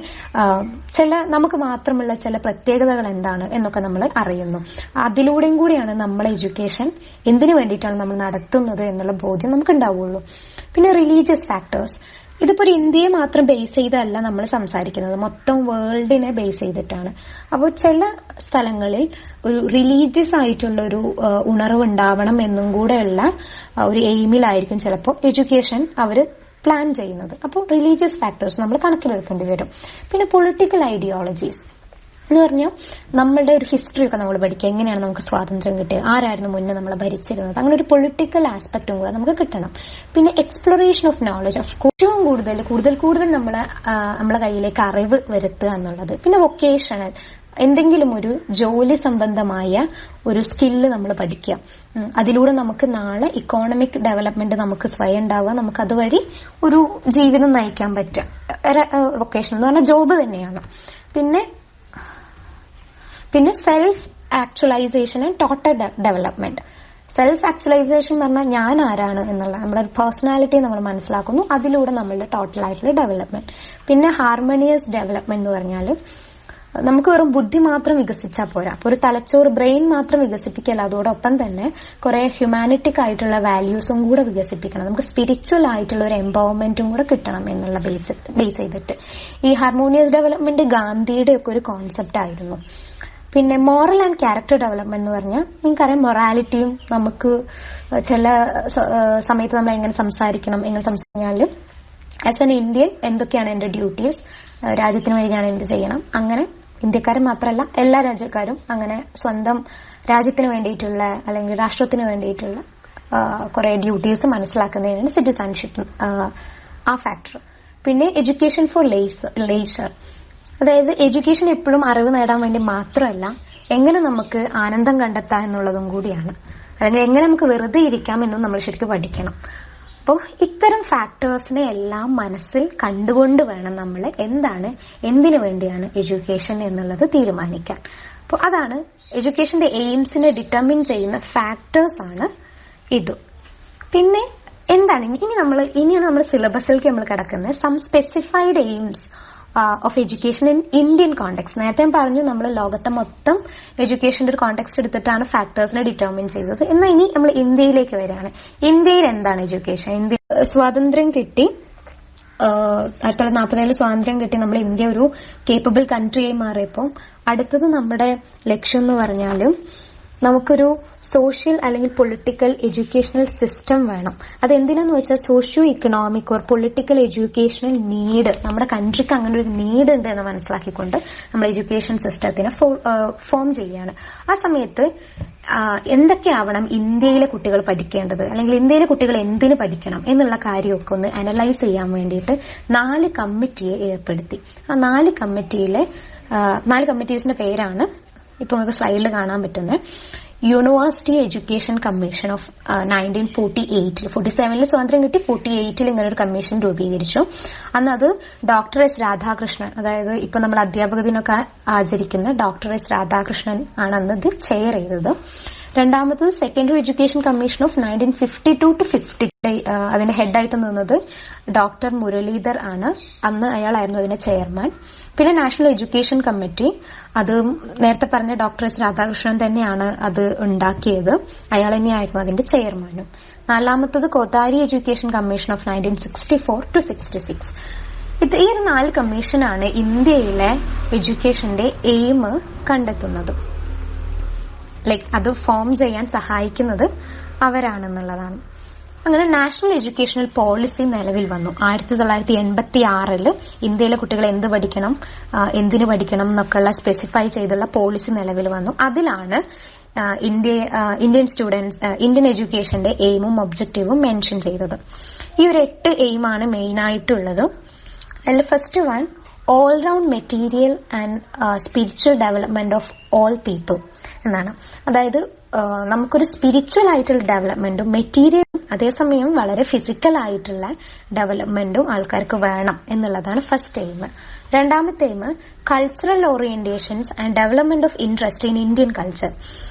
നമുക്ക് മാത്രമുള്ള ചില പ്രത്യേകതകൾ എന്താണ് എന്നൊക്കെ നമ്മൾ അറിയുന്നു. അതിലൂടെയും കൂടിയാണ് നമ്മളെ എഡ്യൂക്കേഷൻ എന്തിനു വേണ്ടിയിട്ടാണ് നമ്മൾ നടത്തുന്നത് എന്നുള്ള ബോധ്യം നമുക്ക് ഉണ്ടാവുള്ളൂ. പിന്നെ റിലീജിയസ് ഫാക്ടേഴ്സ്, ഇതിപ്പോ ഒരു ഇന്ത്യയെ മാത്രം ബേസ് ചെയ്തല്ല നമ്മൾ സംസാരിക്കുന്നത്, മൊത്തം വേൾഡിനെ ബേസ് ചെയ്തിട്ടാണ്. അപ്പോൾ ചില സ്ഥലങ്ങളിൽ ഒരു റിലീജിയസ് ആയിട്ടുള്ള ഒരു ഉണർവ് ഉണ്ടാവണം എന്നും കൂടെയുള്ള ഒരു എയിമിലായിരിക്കും ചിലപ്പോൾ എഡ്യൂക്കേഷൻ അവർ പ്ലാൻ ചെയ്യുന്നത്. അപ്പോൾ റിലീജിയസ് ഫാക്ടേഴ്സ് നമ്മൾ കണക്കിലെടുക്കേണ്ടി വരും. പിന്നെ പൊളിറ്റിക്കൽ ഐഡിയോളജീസ് എന്ന് പറഞ്ഞാൽ നമ്മളുടെ ഒരു ഹിസ്റ്ററി ഒക്കെ നമ്മൾ പഠിക്കുക, എങ്ങനെയാണ് നമുക്ക് സ്വാതന്ത്ര്യം കിട്ടിയത്, ആരായിരുന്നു മുന്നേ നമ്മളെ ഭരിച്ചിരുന്നത്, അങ്ങനെ ഒരു പൊളിറ്റിക്കൽ ആസ്പെക്റ്റും കൂടെ നമുക്ക് കിട്ടണം. പിന്നെ എക്സ്പ്ലോറേഷൻ ഓഫ് നോളജ്, ഓഫ് ഏറ്റവും കൂടുതൽ നമ്മളെ കയ്യിലേക്ക് അറിവ് വരുത്തുക എന്നുള്ളത്. പിന്നെ വൊക്കേഷണൽ, എന്തെങ്കിലും ഒരു ജോലി സംബന്ധമായ ഒരു സ്കില്ല് നമ്മൾ പഠിക്കുക. അതിലൂടെ നമുക്ക് നാളെ ഇക്കോണമിക് ഡെവലപ്മെന്റ് നമുക്ക് സ്വയം ഉണ്ടാവുക, നമുക്ക് അതുവഴി ഒരു ജീവിതം നയിക്കാൻ പറ്റുക. വൊക്കേഷണൽ എന്ന് പറഞ്ഞാൽ ജോബ് തന്നെയാണ്. പിന്നെ self actualisation and total development. Self actualisation എന്ന് പറഞ്ഞാൽ ഞാൻ ആരാണ് എന്നുള്ള നമ്മുടെ പേഴ്സണാലിറ്റി നമ്മൾ മനസ്സിലാക്കുന്നു, അതിലൂടെ നമ്മളുടെ ടോട്ടൽ ആയിട്ടുള്ള ഡെവലപ്മെന്റ്. പിന്നെ ഹാർമോണിയസ് ഡെവലപ്മെന്റ് എന്ന് പറഞ്ഞാൽ നമുക്ക് വെറും ബുദ്ധി മാത്രം വികസിച്ചാൽ പോരാ, അപ്പൊ ഒരു തലച്ചോറ് ബ്രെയിൻ മാത്രം വികസിപ്പിക്കല്ല, അതോടൊപ്പം തന്നെ കുറെ ഹ്യൂമാനിറ്റിക് ആയിട്ടുള്ള വാല്യൂസും കൂടെ വികസിപ്പിക്കണം. നമുക്ക് സ്പിരിച്വൽ ആയിട്ടുള്ള ഒരു എംപവർമെന്റും കൂടെ കിട്ടണം എന്നുള്ള ബേസ് ചെയ്തിട്ട് ഈ ഹാർമോണിയസ് ഡെവലപ്മെന്റ് ഗാന്ധിയുടെ ഒക്കെ ഒരു കോൺസെപ്റ്റ് ആയിരുന്നു. പിന്നെ മോറൽ ആൻഡ് ക്യാരക്ടർ ഡെവലപ്മെന്റ് എന്ന് പറഞ്ഞാൽ നിങ്ങൾക്കറിയാം, മൊറാലിറ്റിയും നമുക്ക് ചില സമയത്ത് നമ്മൾ എങ്ങനെ സംസാരിച്ചാൽ ആസ് എൻ ഇന്ത്യൻ എന്തൊക്കെയാണ് എന്റെ ഡ്യൂട്ടീസ്, രാജ്യത്തിന് വേണ്ടി ഞാൻ എന്ത് ചെയ്യണം, അങ്ങനെ ഇന്ത്യക്കാരൻ മാത്രമല്ല എല്ലാ രാജ്യക്കാരും അങ്ങനെ സ്വന്തം രാജ്യത്തിന് വേണ്ടിയിട്ടുള്ള അല്ലെങ്കിൽ രാഷ്ട്രത്തിന് വേണ്ടിയിട്ടുള്ള കുറെ ഡ്യൂട്ടീസ് മനസ്സിലാക്കുന്നതിനാണ് സിറ്റിസൺഷിപ്പ് ആ ഫാക്ടർ. പിന്നെ എഡ്യൂക്കേഷൻ ഫോർ ലേഷർ, അതായത് എഡ്യൂക്കേഷൻ എപ്പോഴും അറിവ് നേടാൻ വേണ്ടി മാത്രമല്ല, എങ്ങനെ നമുക്ക് ആനന്ദം കണ്ടെത്താം എന്നുള്ളതും കൂടിയാണ്. അല്ലെങ്കിൽ എങ്ങനെ നമുക്ക് വെറുതെ ഇരിക്കാം എന്നും നമ്മൾ ശരിക്കും പഠിക്കണം. അപ്പോൾ ഇത്തരം ഫാക്ടേഴ്സിനെ എല്ലാം മനസ്സിൽ കണ്ടുകൊണ്ട് വേണം നമ്മൾ എന്തിനു വേണ്ടിയാണ് എഡ്യൂക്കേഷൻ എന്നുള്ളത് തീരുമാനിക്കാൻ. അപ്പോൾ അതാണ് എഡ്യൂക്കേഷന്റെ എയിംസിനെ ഡിറ്റർമിൻ ചെയ്യുന്ന ഫാക്ടേഴ്സ് ആണ് ഇത്. പിന്നെ ഇനിയാണ് നമ്മൾ സിലബസിലേക്ക് നമ്മൾ കിടക്കുന്നത് some specified aims of education in Indian context. നേരത്തെ ഞാൻ പറഞ്ഞു നമ്മൾ ലോകത്തെ മൊത്തം എഡ്യൂക്കേഷന്റെ ഒരു കോണ്ടെക്സ്റ്റ് എടുത്തിട്ടാണ് ഫാക്ടേഴ്സിനെ ഡിറ്റർമിൻ ചെയ്തത്. എന്നാൽ ഇനി നമ്മൾ ഇന്ത്യയിലേക്ക് വരികയാണ്. ഇന്ത്യയിൽ എന്താണ് എഡ്യൂക്കേഷൻ? ഇന്ത്യ സ്വാതന്ത്ര്യം കിട്ടി 1947 സ്വാതന്ത്ര്യം കിട്ടി നമ്മൾ ഇന്ത്യ ഒരു കേപ്പബിൾ കൺട്രിയായി മാറിയപ്പോൾ അടുത്തത് നമ്മുടെ ലക്ഷ്യം എന്ന് പറഞ്ഞാൽ നമുക്കൊരു സോഷ്യൽ അല്ലെങ്കിൽ പൊളിറ്റിക്കൽ എഡ്യൂക്കേഷണൽ സിസ്റ്റം വേണം. അതെന്തിനാന്ന് വെച്ചാൽ socio economic or political educational need നമ്മുടെ കൺട്രിക്ക് അങ്ങനെ ഒരു നീഡ് ഉണ്ട് എന്ന് മനസ്സിലാക്കിക്കൊണ്ട് നമ്മൾ എഡ്യൂക്കേഷൻ സിസ്റ്റത്തിനെ ഫോം ചെയ്യാണ്. ആ സമയത്ത് എന്തൊക്കെയാവണം ഇന്ത്യയിലെ കുട്ടികൾ പഠിക്കേണ്ടത്, അല്ലെങ്കിൽ ഇന്ത്യയിലെ കുട്ടികൾ എന്തിനു പഠിക്കണം എന്നുള്ള കാര്യമൊക്കെ ഒന്ന് അനലൈസ് ചെയ്യാൻ വേണ്ടിയിട്ട് 4 കമ്മിറ്റിയെ ഏർപ്പെടുത്തി. ആ 4 കമ്മിറ്റീസിന്റെ പേരാണ് ഇപ്പൊ നമുക്ക് സ്ലൈഡിൽ കാണാൻ പറ്റുന്നത്. യൂണിവേഴ്സിറ്റി എഡ്യൂക്കേഷൻ കമ്മീഷൻ ഓഫ് 1948 47 സ്വാതന്ത്ര്യം കിട്ടി, 48 ഇങ്ങനെ ഒരു കമ്മീഷൻ രൂപീകരിച്ചു. അന്ന് അത് ഡോക്ടർ എസ് രാധാകൃഷ്ണൻ, അതായത് ഇപ്പൊ നമ്മൾ അധ്യാപക ദിനമൊക്കെ ആചരിക്കുന്ന ഡോക്ടർ എസ് രാധാകൃഷ്ണൻ ആണ് അന്ന് ഇത് ചെയർ ചെയ്തത്. രണ്ടാമത്തത് secondary education commission of 1952 to 50 അതിന്റെ ഹെഡായിട്ട് നിന്നത് ഡോക്ടർ മുരളീധർ ആണ്. അന്ന് അയാളായിരുന്നു അതിന്റെ ചെയർമാൻ. പിന്നെ നാഷണൽ എഡ്യൂക്കേഷൻ കമ്മിറ്റി, അത് നേരത്തെ പറഞ്ഞ ഡോക്ടർ എസ് രാധാകൃഷ്ണൻ തന്നെയാണ് അത് ഉണ്ടാക്കിയത്. അയാൾ തന്നെയായിരുന്നു അതിന്റെ ചെയർമാനും. നാലാമത്തത് Kothari education commission of 1964 to 66. ഈ ഒരു 4 കമ്മീഷനാണ് ഇന്ത്യയിലെ എഡ്യൂക്കേഷന്റെ എയിം കണ്ടെത്തുന്നത്. അത് ഫോം ചെയ്യാൻ സഹായിക്കുന്നത് അവരാണെന്നുള്ളതാണ്. അങ്ങനെ നാഷണൽ എഡ്യൂക്കേഷണൽ പോളിസി നിലവിൽ വന്നു 1986. ഇന്ത്യയിലെ കുട്ടികൾ എന്ത് പഠിക്കണം, എന്തിനു പഠിക്കണം എന്നൊക്കെയുള്ള സ്പെസിഫൈ ചെയ്തുള്ള പോളിസി നിലവിൽ വന്നു. അതിലാണ് ഇന്ത്യൻ എഡ്യൂക്കേഷന്റെ എയിമും ഒബ്ജക്റ്റീവും മെൻഷൻ ചെയ്തത്. ഈ ഒരു 8 എയിമാണ് മെയിൻ ആയിട്ടുള്ളത്. അതിൽ first one, all round material and spiritual development of all people എന്നാണ്. അതായത് നമുക്കൊരു സ്പിരിച്വൽ ആയിട്ടുള്ള ഡെവലപ്മെന്റും മെറ്റീരിയലും അതേസമയം വളരെ ഫിസിക്കൽ ആയിട്ടുള്ള ഡെവലപ്മെന്റും ആൾക്കാർക്ക് വേണം എന്നുള്ളതാണ് ഫസ്റ്റ് എയിം. രണ്ടാമത്തെ aim, cultural orientations and development of interest in Indian culture.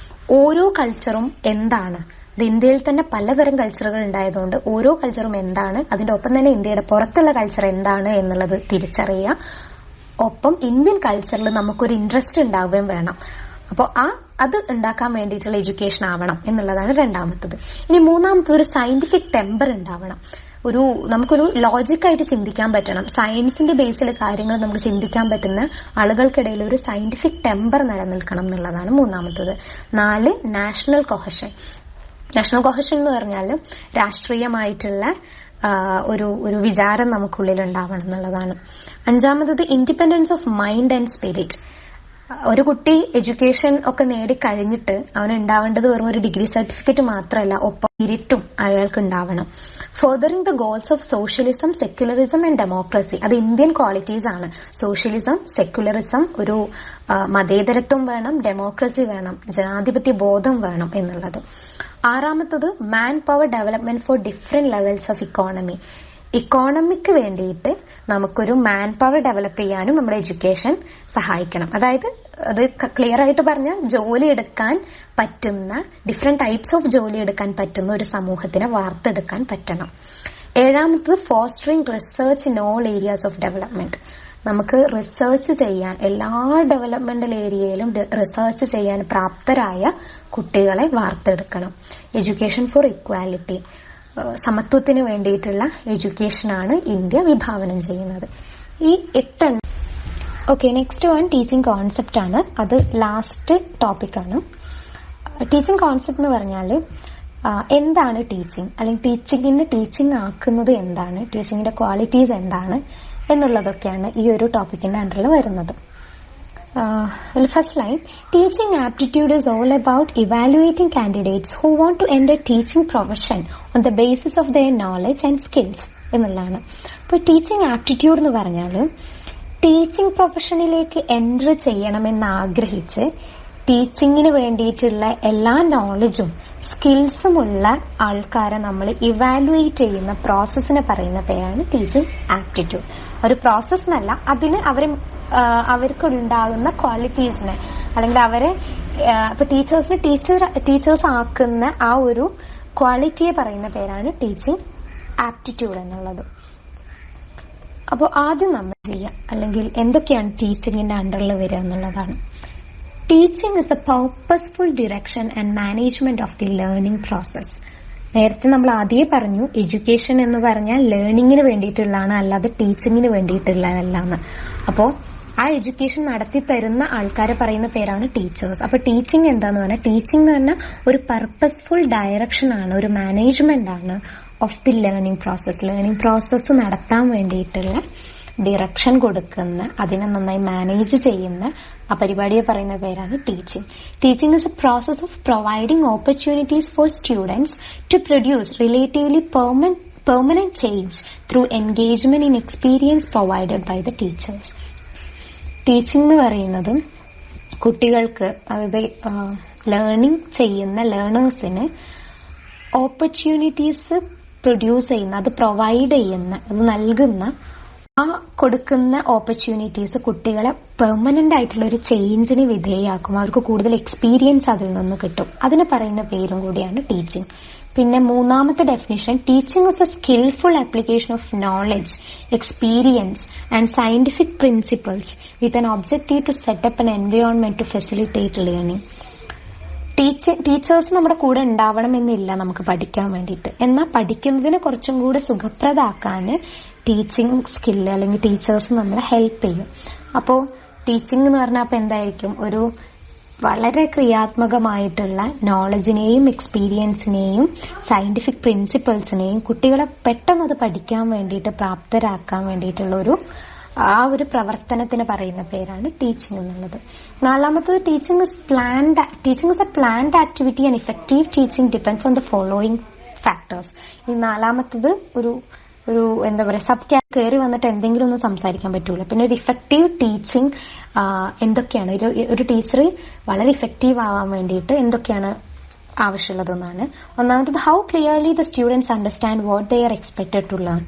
ഓരോ കൾച്ചറും എന്താണ്, ഇന്ത്യയിൽ തന്നെ പലതരം കൾച്ചറുകൾ ഉണ്ടായതുകൊണ്ട് ഓരോ കൾച്ചറും എന്താണ്, അതിന്റെ ഒപ്പം തന്നെ ഇന്ത്യയുടെ പുറത്തുള്ള കൾച്ചർ എന്താണ് എന്നുള്ളത് തിരിച്ചറിയുക. ഒപ്പം ഇന്ത്യൻ കൾച്ചറിൽ നമുക്കൊരു ഇൻട്രസ്റ്റ് ഉണ്ടാവുകയും വേണം. അപ്പോൾ അത് ഉണ്ടാക്കാൻ വേണ്ടിയിട്ടുള്ള എഡ്യൂക്കേഷൻ ആവണം എന്നുള്ളതാണ് രണ്ടാമത്തത്. ഇനി മൂന്നാമത്തത്, ഒരു സയന്റിഫിക് ടെമ്പർ ഉണ്ടാവണം. നമുക്കൊരു ലോജിക്കായിട്ട് ചിന്തിക്കാൻ പറ്റണം. സയൻസിന്റെ ബേസിൽ കാര്യങ്ങൾ നമുക്ക് ചിന്തിക്കാൻ പറ്റുന്ന ആളുകൾക്കിടയിൽ ഒരു സയന്റിഫിക് ടെമ്പർ നിലനിൽക്കണം എന്നുള്ളതാണ് മൂന്നാമത്തത്. 4, നാഷണൽ കൊഹഷൻ. നാഷണൽ കൊഹഷൻ എന്ന് പറഞ്ഞാൽ രാഷ്ട്രീയമായിട്ടുള്ള ഒരു വിചാരം നമുക്കുള്ളിൽ ഉണ്ടാവണം എന്നുള്ളതാണ്. അഞ്ചാമത്തത്, independence of mind and spirit. ഒരു കുട്ടി എഡ്യൂക്കേഷൻ ഒക്കെ നേടിക്കഴിഞ്ഞിട്ട് അവന് ഉണ്ടാവേണ്ടത് വെറും ഒരു ഡിഗ്രി സർട്ടിഫിക്കറ്റ് മാത്രമല്ല, ഒപ്പം സ്പിരിറ്റും അയാൾക്ക് ഉണ്ടാവണം. Furthering the goals of socialism, secularism and democracy. അത് ഇന്ത്യൻ ക്വാളിറ്റീസ് ആണ്. സോഷ്യലിസം, സെക്യുലറിസം, ഒരു മതേതരത്വം വേണം, ഡെമോക്രസി വേണം, ജനാധിപത്യ ബോധം വേണം എന്നുള്ളത്. ആറാമത്തത്, man power development for different levels of economy. ഇക്കോണമിക്ക് വേണ്ടിയിട്ട് നമുക്കൊരു മാൻ പവർ ഡെവലപ്പ് ചെയ്യാനും നമ്മുടെ എഡ്യൂക്കേഷൻ സഹായിക്കണം. അതായത് അത് ക്ലിയർ ആയിട്ട് പറഞ്ഞാൽ ജോലി എടുക്കാൻ പറ്റുന്ന, ഡിഫറെന്റ് ടൈപ്സ് ഓഫ് ജോലി എടുക്കാൻ പറ്റുന്ന ഒരു സമൂഹത്തിനെ വാർത്തെടുക്കാൻ പറ്റണം. ഏഴാമത്തത്, fostering research in all areas of development. നമുക്ക് റിസർച്ച് ചെയ്യാൻ, എല്ലാ ഡെവലപ്മെന്റൽ ഏരിയയിലും റിസർച്ച് ചെയ്യാൻ പ്രാപ്തരായ കുട്ടികളെ വാർത്തെടുക്കണം. എഡ്യൂക്കേഷൻ ഫോർ ഇക്വാലിറ്റി, സമത്വത്തിന് വേണ്ടിയിട്ടുള്ള എഡ്യൂക്കേഷനാണ് ഇന്ത്യ വിഭാവനം ചെയ്യുന്നത്. ഈ 8. Okay, next one teaching concept ആണ്. അത് ലാസ്റ്റ് ടോപ്പിക്കാണ്. ടീച്ചിങ് കോൺസെപ്റ്റ് എന്ന് പറഞ്ഞാൽ എന്താണ് ടീച്ചിങ്, അല്ലെങ്കിൽ ടീച്ചിങ് ആക്കുന്നത് എന്താണ്, ടീച്ചിങ്ങിന്റെ ക്വാളിറ്റീസ് എന്താണ് എന്നുള്ളതൊക്കെയാണ് ഈ ഒരു ടോപ്പിക്കിന്റെ അണ്ടറിൽ വരുന്നത്. First line, teaching aptitude is all about evaluating candidates who want to enter teaching profession on the basis of their knowledge and skills എന്നുള്ളതാണ്. ഇപ്പോൾ ടീച്ചിങ് ആപ്റ്റിറ്റ്യൂഡ് എന്ന് പറഞ്ഞാൽ ടീച്ചിങ് പ്രൊഫഷനിലേക്ക് എൻറ്റർ ചെയ്യണമെന്ന് ആഗ്രഹിച്ച് ടീച്ചിങ്ങിന് വേണ്ടിയിട്ടുള്ള എല്ലാ നോളജും സ്കിൽസും ഉള്ള ആൾക്കാരെ നമ്മൾ ഇവാലുവേറ്റ് ചെയ്യുന്ന പ്രോസസ്സിനെ പറയുന്ന പേരാണ് ടീച്ചിങ് ആപ്റ്റിറ്റ്യൂഡ്. ഒരു പ്രോസസ് എന്നല്ല, അതിന് അവർക്കുണ്ടാകുന്ന ക്വാളിറ്റീസിനെ, അല്ലെങ്കിൽ അവരെ ഇപ്പൊ ടീച്ചേഴ്സ് ആക്കുന്ന ആ ഒരു ക്വാളിറ്റിയെ പറയുന്ന പേരാണ് ടീച്ചിങ് ആപ്റ്റിറ്റ്യൂഡ് എന്നുള്ളത്. അപ്പോൾ ആദ്യം നമ്മൾ ചെയ്യാം, അല്ലെങ്കിൽ എന്തൊക്കെയാണ് ടീച്ചിങ്ങിന്റെ അണ്ടറിൽ വരിക എന്നുള്ളതാണ്. Teaching is the purposeful direction and management of the learning process. നേരത്തെ നമ്മൾ ആദ്യമേ പറഞ്ഞു എഡ്യൂക്കേഷൻ എന്ന് പറഞ്ഞാൽ ലേണിങ്ങിന് വേണ്ടിയിട്ടുള്ളതാണ്, അല്ലാതെ ടീച്ചിങ്ങിന് വേണ്ടിയിട്ടുള്ളതല്ലാന്ന്. അപ്പോൾ ആ എഡ്യൂക്കേഷൻ നടത്തി തരുന്ന ആൾക്കാരെ പറയുന്ന പേരാണ് ടീച്ചേഴ്സ്. അപ്പൊ ടീച്ചിങ് എന്താന്ന് പറഞ്ഞാൽ, ടീച്ചിങ് എന്ന് പറഞ്ഞാൽ ഒരു പർപ്പസ്ഫുൾ ഡയറക്ഷൻ ആണ്, ഒരു മാനേജ്മെന്റ് ആണ് of the learning process. Learning process നടത്താൻ വേണ്ടിയിട്ടുള്ള ഡിറക്ഷൻ കൊടുക്കുന്ന, അതിനെ നന്നായി മാനേജ് ചെയ്യുന്ന ആ പരിപാടിയെ പറയുന്ന പേരാണ് teaching. Teaching is a process of providing opportunities for students to produce relatively permanent change through engagement in experience provided by the teachers. Teaching എന്ന് പറയുന്നത് കുട്ടികൾക്ക്, അതായത് ലേണിംഗ് ചെയ്യുന്ന ലേണേഴ്സിന് ഓപ്പർച്യൂണിറ്റീസ് പ്രൊഡ്യൂസ് ചെയ്യുന്ന, അത് പ്രൊവൈഡ് ചെയ്യുന്ന, അത് നൽകുന്ന, ആ കൊടുക്കുന്ന ഓപ്പർച്യൂണിറ്റീസ് കുട്ടികളെ പെർമനന്റ് ആയിട്ടുള്ള ഒരു ചേഞ്ചിന് വിധേയമാക്കും. അവർക്ക് കൂടുതൽ എക്സ്പീരിയൻസ് അതിൽ നിന്ന് കിട്ടും. അതിന് പറയുന്ന പേരും കൂടിയാണ് ടീച്ചിങ്. പിന്നെ മൂന്നാമത്തെ definition, teaching is a skilful application of knowledge, experience and scientific principles with an objective to set up an environment to facilitate learning. Teachers നമ്മുടെ കൂടെ ഉണ്ടാവണമെന്നില്ല നമുക്ക് പഠിക്കാൻ വേണ്ടിയിട്ട്. എന്നാൽ പഠിക്കുന്നതിന് കുറച്ചും കൂടെ സുഖപ്രദമാക്കാൻ ടീച്ചിങ് സ്കില്ല് അല്ലെങ്കിൽ ടീച്ചേഴ്സ് നമ്മളെ ഹെൽപ്പ് ചെയ്യും. അപ്പോൾ ടീച്ചിങ് എന്ന് പറഞ്ഞാൽ അപ്പൊ എന്തായിരിക്കും, ഒരു വളരെ ക്രിയാത്മകമായിട്ടുള്ള നോളജിനെയും എക്സ്പീരിയൻസിനെയും സയന്റിഫിക് പ്രിൻസിപ്പിൾസിനെയും കുട്ടികളെ പെട്ടെന്ന് അത് പഠിക്കാൻ വേണ്ടിയിട്ട് പ്രാപ്തരാക്കാൻ വേണ്ടിയിട്ടുള്ള ആ ഒരു പ്രവർത്തനത്തിന് പറയുന്ന പേരാണ് ടീച്ചിങ് എന്നുള്ളത്. നാലാമത്തത്, teaching is A planned activity and effective teaching depends on the following factors. ഈ നാലാമത്തത് ഒരു എന്താ പറയാ, സബ് കയറി വന്നിട്ട് എന്തെങ്കിലും ഒന്നും സംസാരിക്കാൻ പറ്റൂല. പിന്നെ ഒരു ഇഫക്റ്റീവ് ടീച്ചിങ് എന്തൊക്കെയാണ്, ഒരു ടീച്ചർ വളരെ ഇഫക്റ്റീവ് ആവാൻ വേണ്ടിയിട്ട് എന്തൊക്കെയാണ് ആവശ്യമുള്ളതെന്നാണ്. ഒന്നാമത്തത്, how clearly the students understand what they are expected to learn.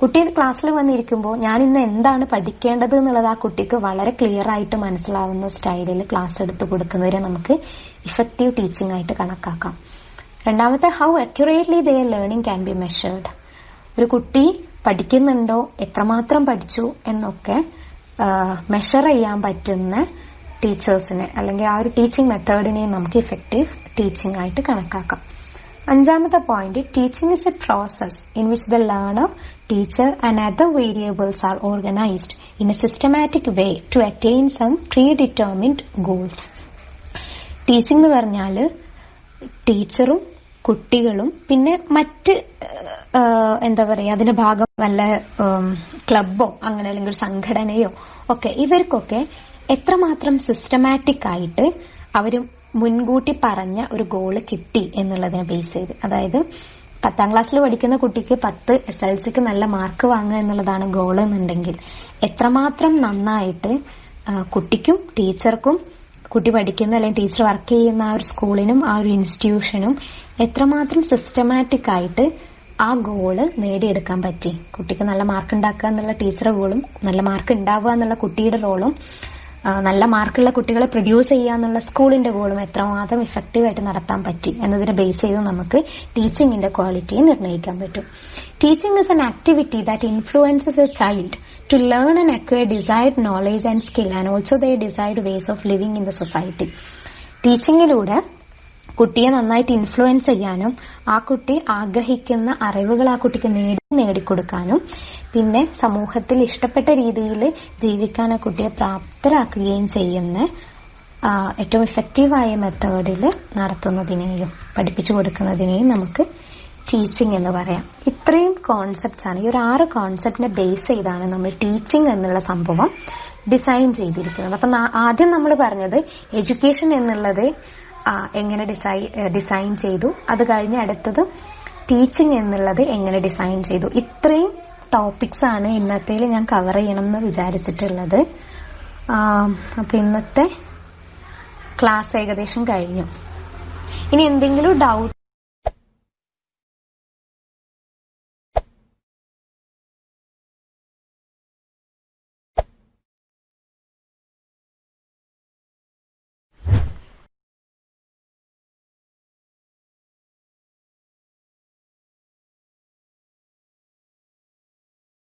കുട്ടി ക്ലാസ്സിൽ വന്നിരിക്കുമ്പോൾ ഞാൻ ഇന്ന് എന്താണ് പഠിക്കേണ്ടത് എന്നുള്ളത് ആ കുട്ടിക്ക് വളരെ ക്ലിയർ ആയിട്ട് മനസ്സിലാവുന്ന സ്റ്റൈലിൽ ക്ലാസ് എടുത്ത് കൊടുക്കുന്നതിനെ നമുക്ക് ഇഫക്റ്റീവ് ടീച്ചിങ് ആയിട്ട് കണക്കാക്കാം. രണ്ടാമത്തെ, how accurately their learning can be measured. ഒരു കുട്ടി പഠിക്കുന്നുണ്ടോ, എത്രമാത്രം പഠിച്ചു എന്നൊക്കെ മെഷർ ചെയ്യാൻ പറ്റുന്ന ടീച്ചേഴ്സിനെ അല്ലെങ്കിൽ ആ ഒരു ടീച്ചിങ് മെത്തേഡിനെ നമുക്ക് ഇഫക്റ്റീവ് ടീച്ചിങ് ആയിട്ട് കണക്കാക്കാം. അഞ്ചാമത്തെ point, teaching is a process in which the learner, teacher and other variables are organised in a systematic way to attain some predetermined goals. Teaching എന്ന് പറഞ്ഞാൽ ടീച്ചറും കുട്ടികളും പിന്നെ മറ്റ് എന്താ പറയാ അതിന്റെ ഭാഗം വല്ല ക്ലബോ അങ്ങനെ അല്ലെങ്കിൽ ഒരു സംഘടനയോ ഒക്കെ, ഇവർക്കൊക്കെ എത്രമാത്രം സിസ്റ്റമാറ്റിക് ആയിട്ട് അവര് മുൻകൂട്ടി പറഞ്ഞ ഒരു ഗോള് കിട്ടി എന്നുള്ളതിനെ ബേസ് ചെയ്ത്, അതായത് 10ാം ക്ലാസ്സിൽ പഠിക്കുന്ന കുട്ടിക്ക് 10 SLCക്ക് നല്ല മാർക്ക് വാങ്ങുക എന്നുള്ളതാണ് ഗോൾ എന്നുണ്ടെങ്കിൽ എത്രമാത്രം നന്നായിട്ട് കുട്ടിക്കും ടീച്ചർക്കും, കുട്ടി പഠിക്കുന്ന അല്ലെങ്കിൽ ടീച്ചർ വർക്ക് ചെയ്യുന്ന ആ ഒരു സ്കൂളിനും ആ ഒരു ഇൻസ്റ്റിറ്റ്യൂഷനും എത്രമാത്രം സിസ്റ്റമാറ്റിക് ആയിട്ട് ആ ഗോള് നേടിയെടുക്കാൻ പറ്റി. കുട്ടിക്ക് നല്ല മാർക്ക് ഉണ്ടാക്കുക എന്നുള്ള ടീച്ചറുടെ ഗോളും നല്ല മാർക്ക് ഉണ്ടാവുക എന്നുള്ള കുട്ടിയുടെ റോളും നല്ല മാർക്കുള്ള കുട്ടികളെ പ്രൊഡ്യൂസ് ചെയ്യുക എന്നുള്ള സ്കൂളിന്റെ ഗോളും എത്രമാത്രം ഇഫക്റ്റീവായിട്ട് നടത്താൻ പറ്റി എന്നതിനെ ബേസ് ചെയ്ത് നമുക്ക് ടീച്ചിങ്ങിന്റെ ക്വാളിറ്റിയെ നിർണ്ണയിക്കാൻ പറ്റും. Teaching is an activity that influences A child to learn and acquire desired knowledge and skill and also their desired ways of living in the society. ടീച്ചിങ്ങിലൂടെ കുട്ടിയെ നന്നായിട്ട് ഇൻഫ്ലുവൻസ് ചെയ്യാനും ആ കുട്ടി ആഗ്രഹിക്കുന്ന അറിവുകൾ ആ കുട്ടിക്ക് നേടിക്കൊടുക്കാനും പിന്നെ സമൂഹത്തിൽ ഇഷ്ടപ്പെട്ട രീതിയിൽ ജീവിക്കാൻ ആ കുട്ടിയെ പ്രാപ്തരാക്കുകയും ചെയ്യുന്ന ഏറ്റവും ഇഫക്റ്റീവായ മെത്തേഡിൽ നടത്തുന്നതിനെയും പഠിപ്പിച്ചു കൊടുക്കുന്നതിനെയും നമുക്ക് ടീച്ചിങ് എന്ന് പറയാം. ഇത്രയും കോൺസെപ്റ്റ്സ് ആണ്, ഈ ഒരു 6 കോൺസെപ്റ്റിനെ ബേസ് ചെയ്താണ് നമ്മൾ ടീച്ചിങ് എന്നുള്ള സംഭവം ഡിസൈൻ ചെയ്തിരിക്കുന്നത്. അപ്പൊ ആദ്യം നമ്മൾ പറഞ്ഞത് എഡ്യൂക്കേഷൻ എന്നുള്ളത് എങ്ങനെ ഡിസൈൻ ചെയ്തു, അത് കഴിഞ്ഞ് അടുത്തത് ടീച്ചിങ് എന്നുള്ളത് എങ്ങനെ ഡിസൈൻ ചെയ്തു. ഇത്രയും ടോപ്പിക്സ് ആണ് ഇന്നത്തേൽ ഞാൻ കവർ ചെയ്യണം എന്ന് വിചാരിച്ചിട്ടുള്ളത്. അപ്പൊ ഇന്നത്തെ ക്ലാസ് ഏകദേശം കഴിഞ്ഞു. ഇനി എന്തെങ്കിലും ഡൗട്ട്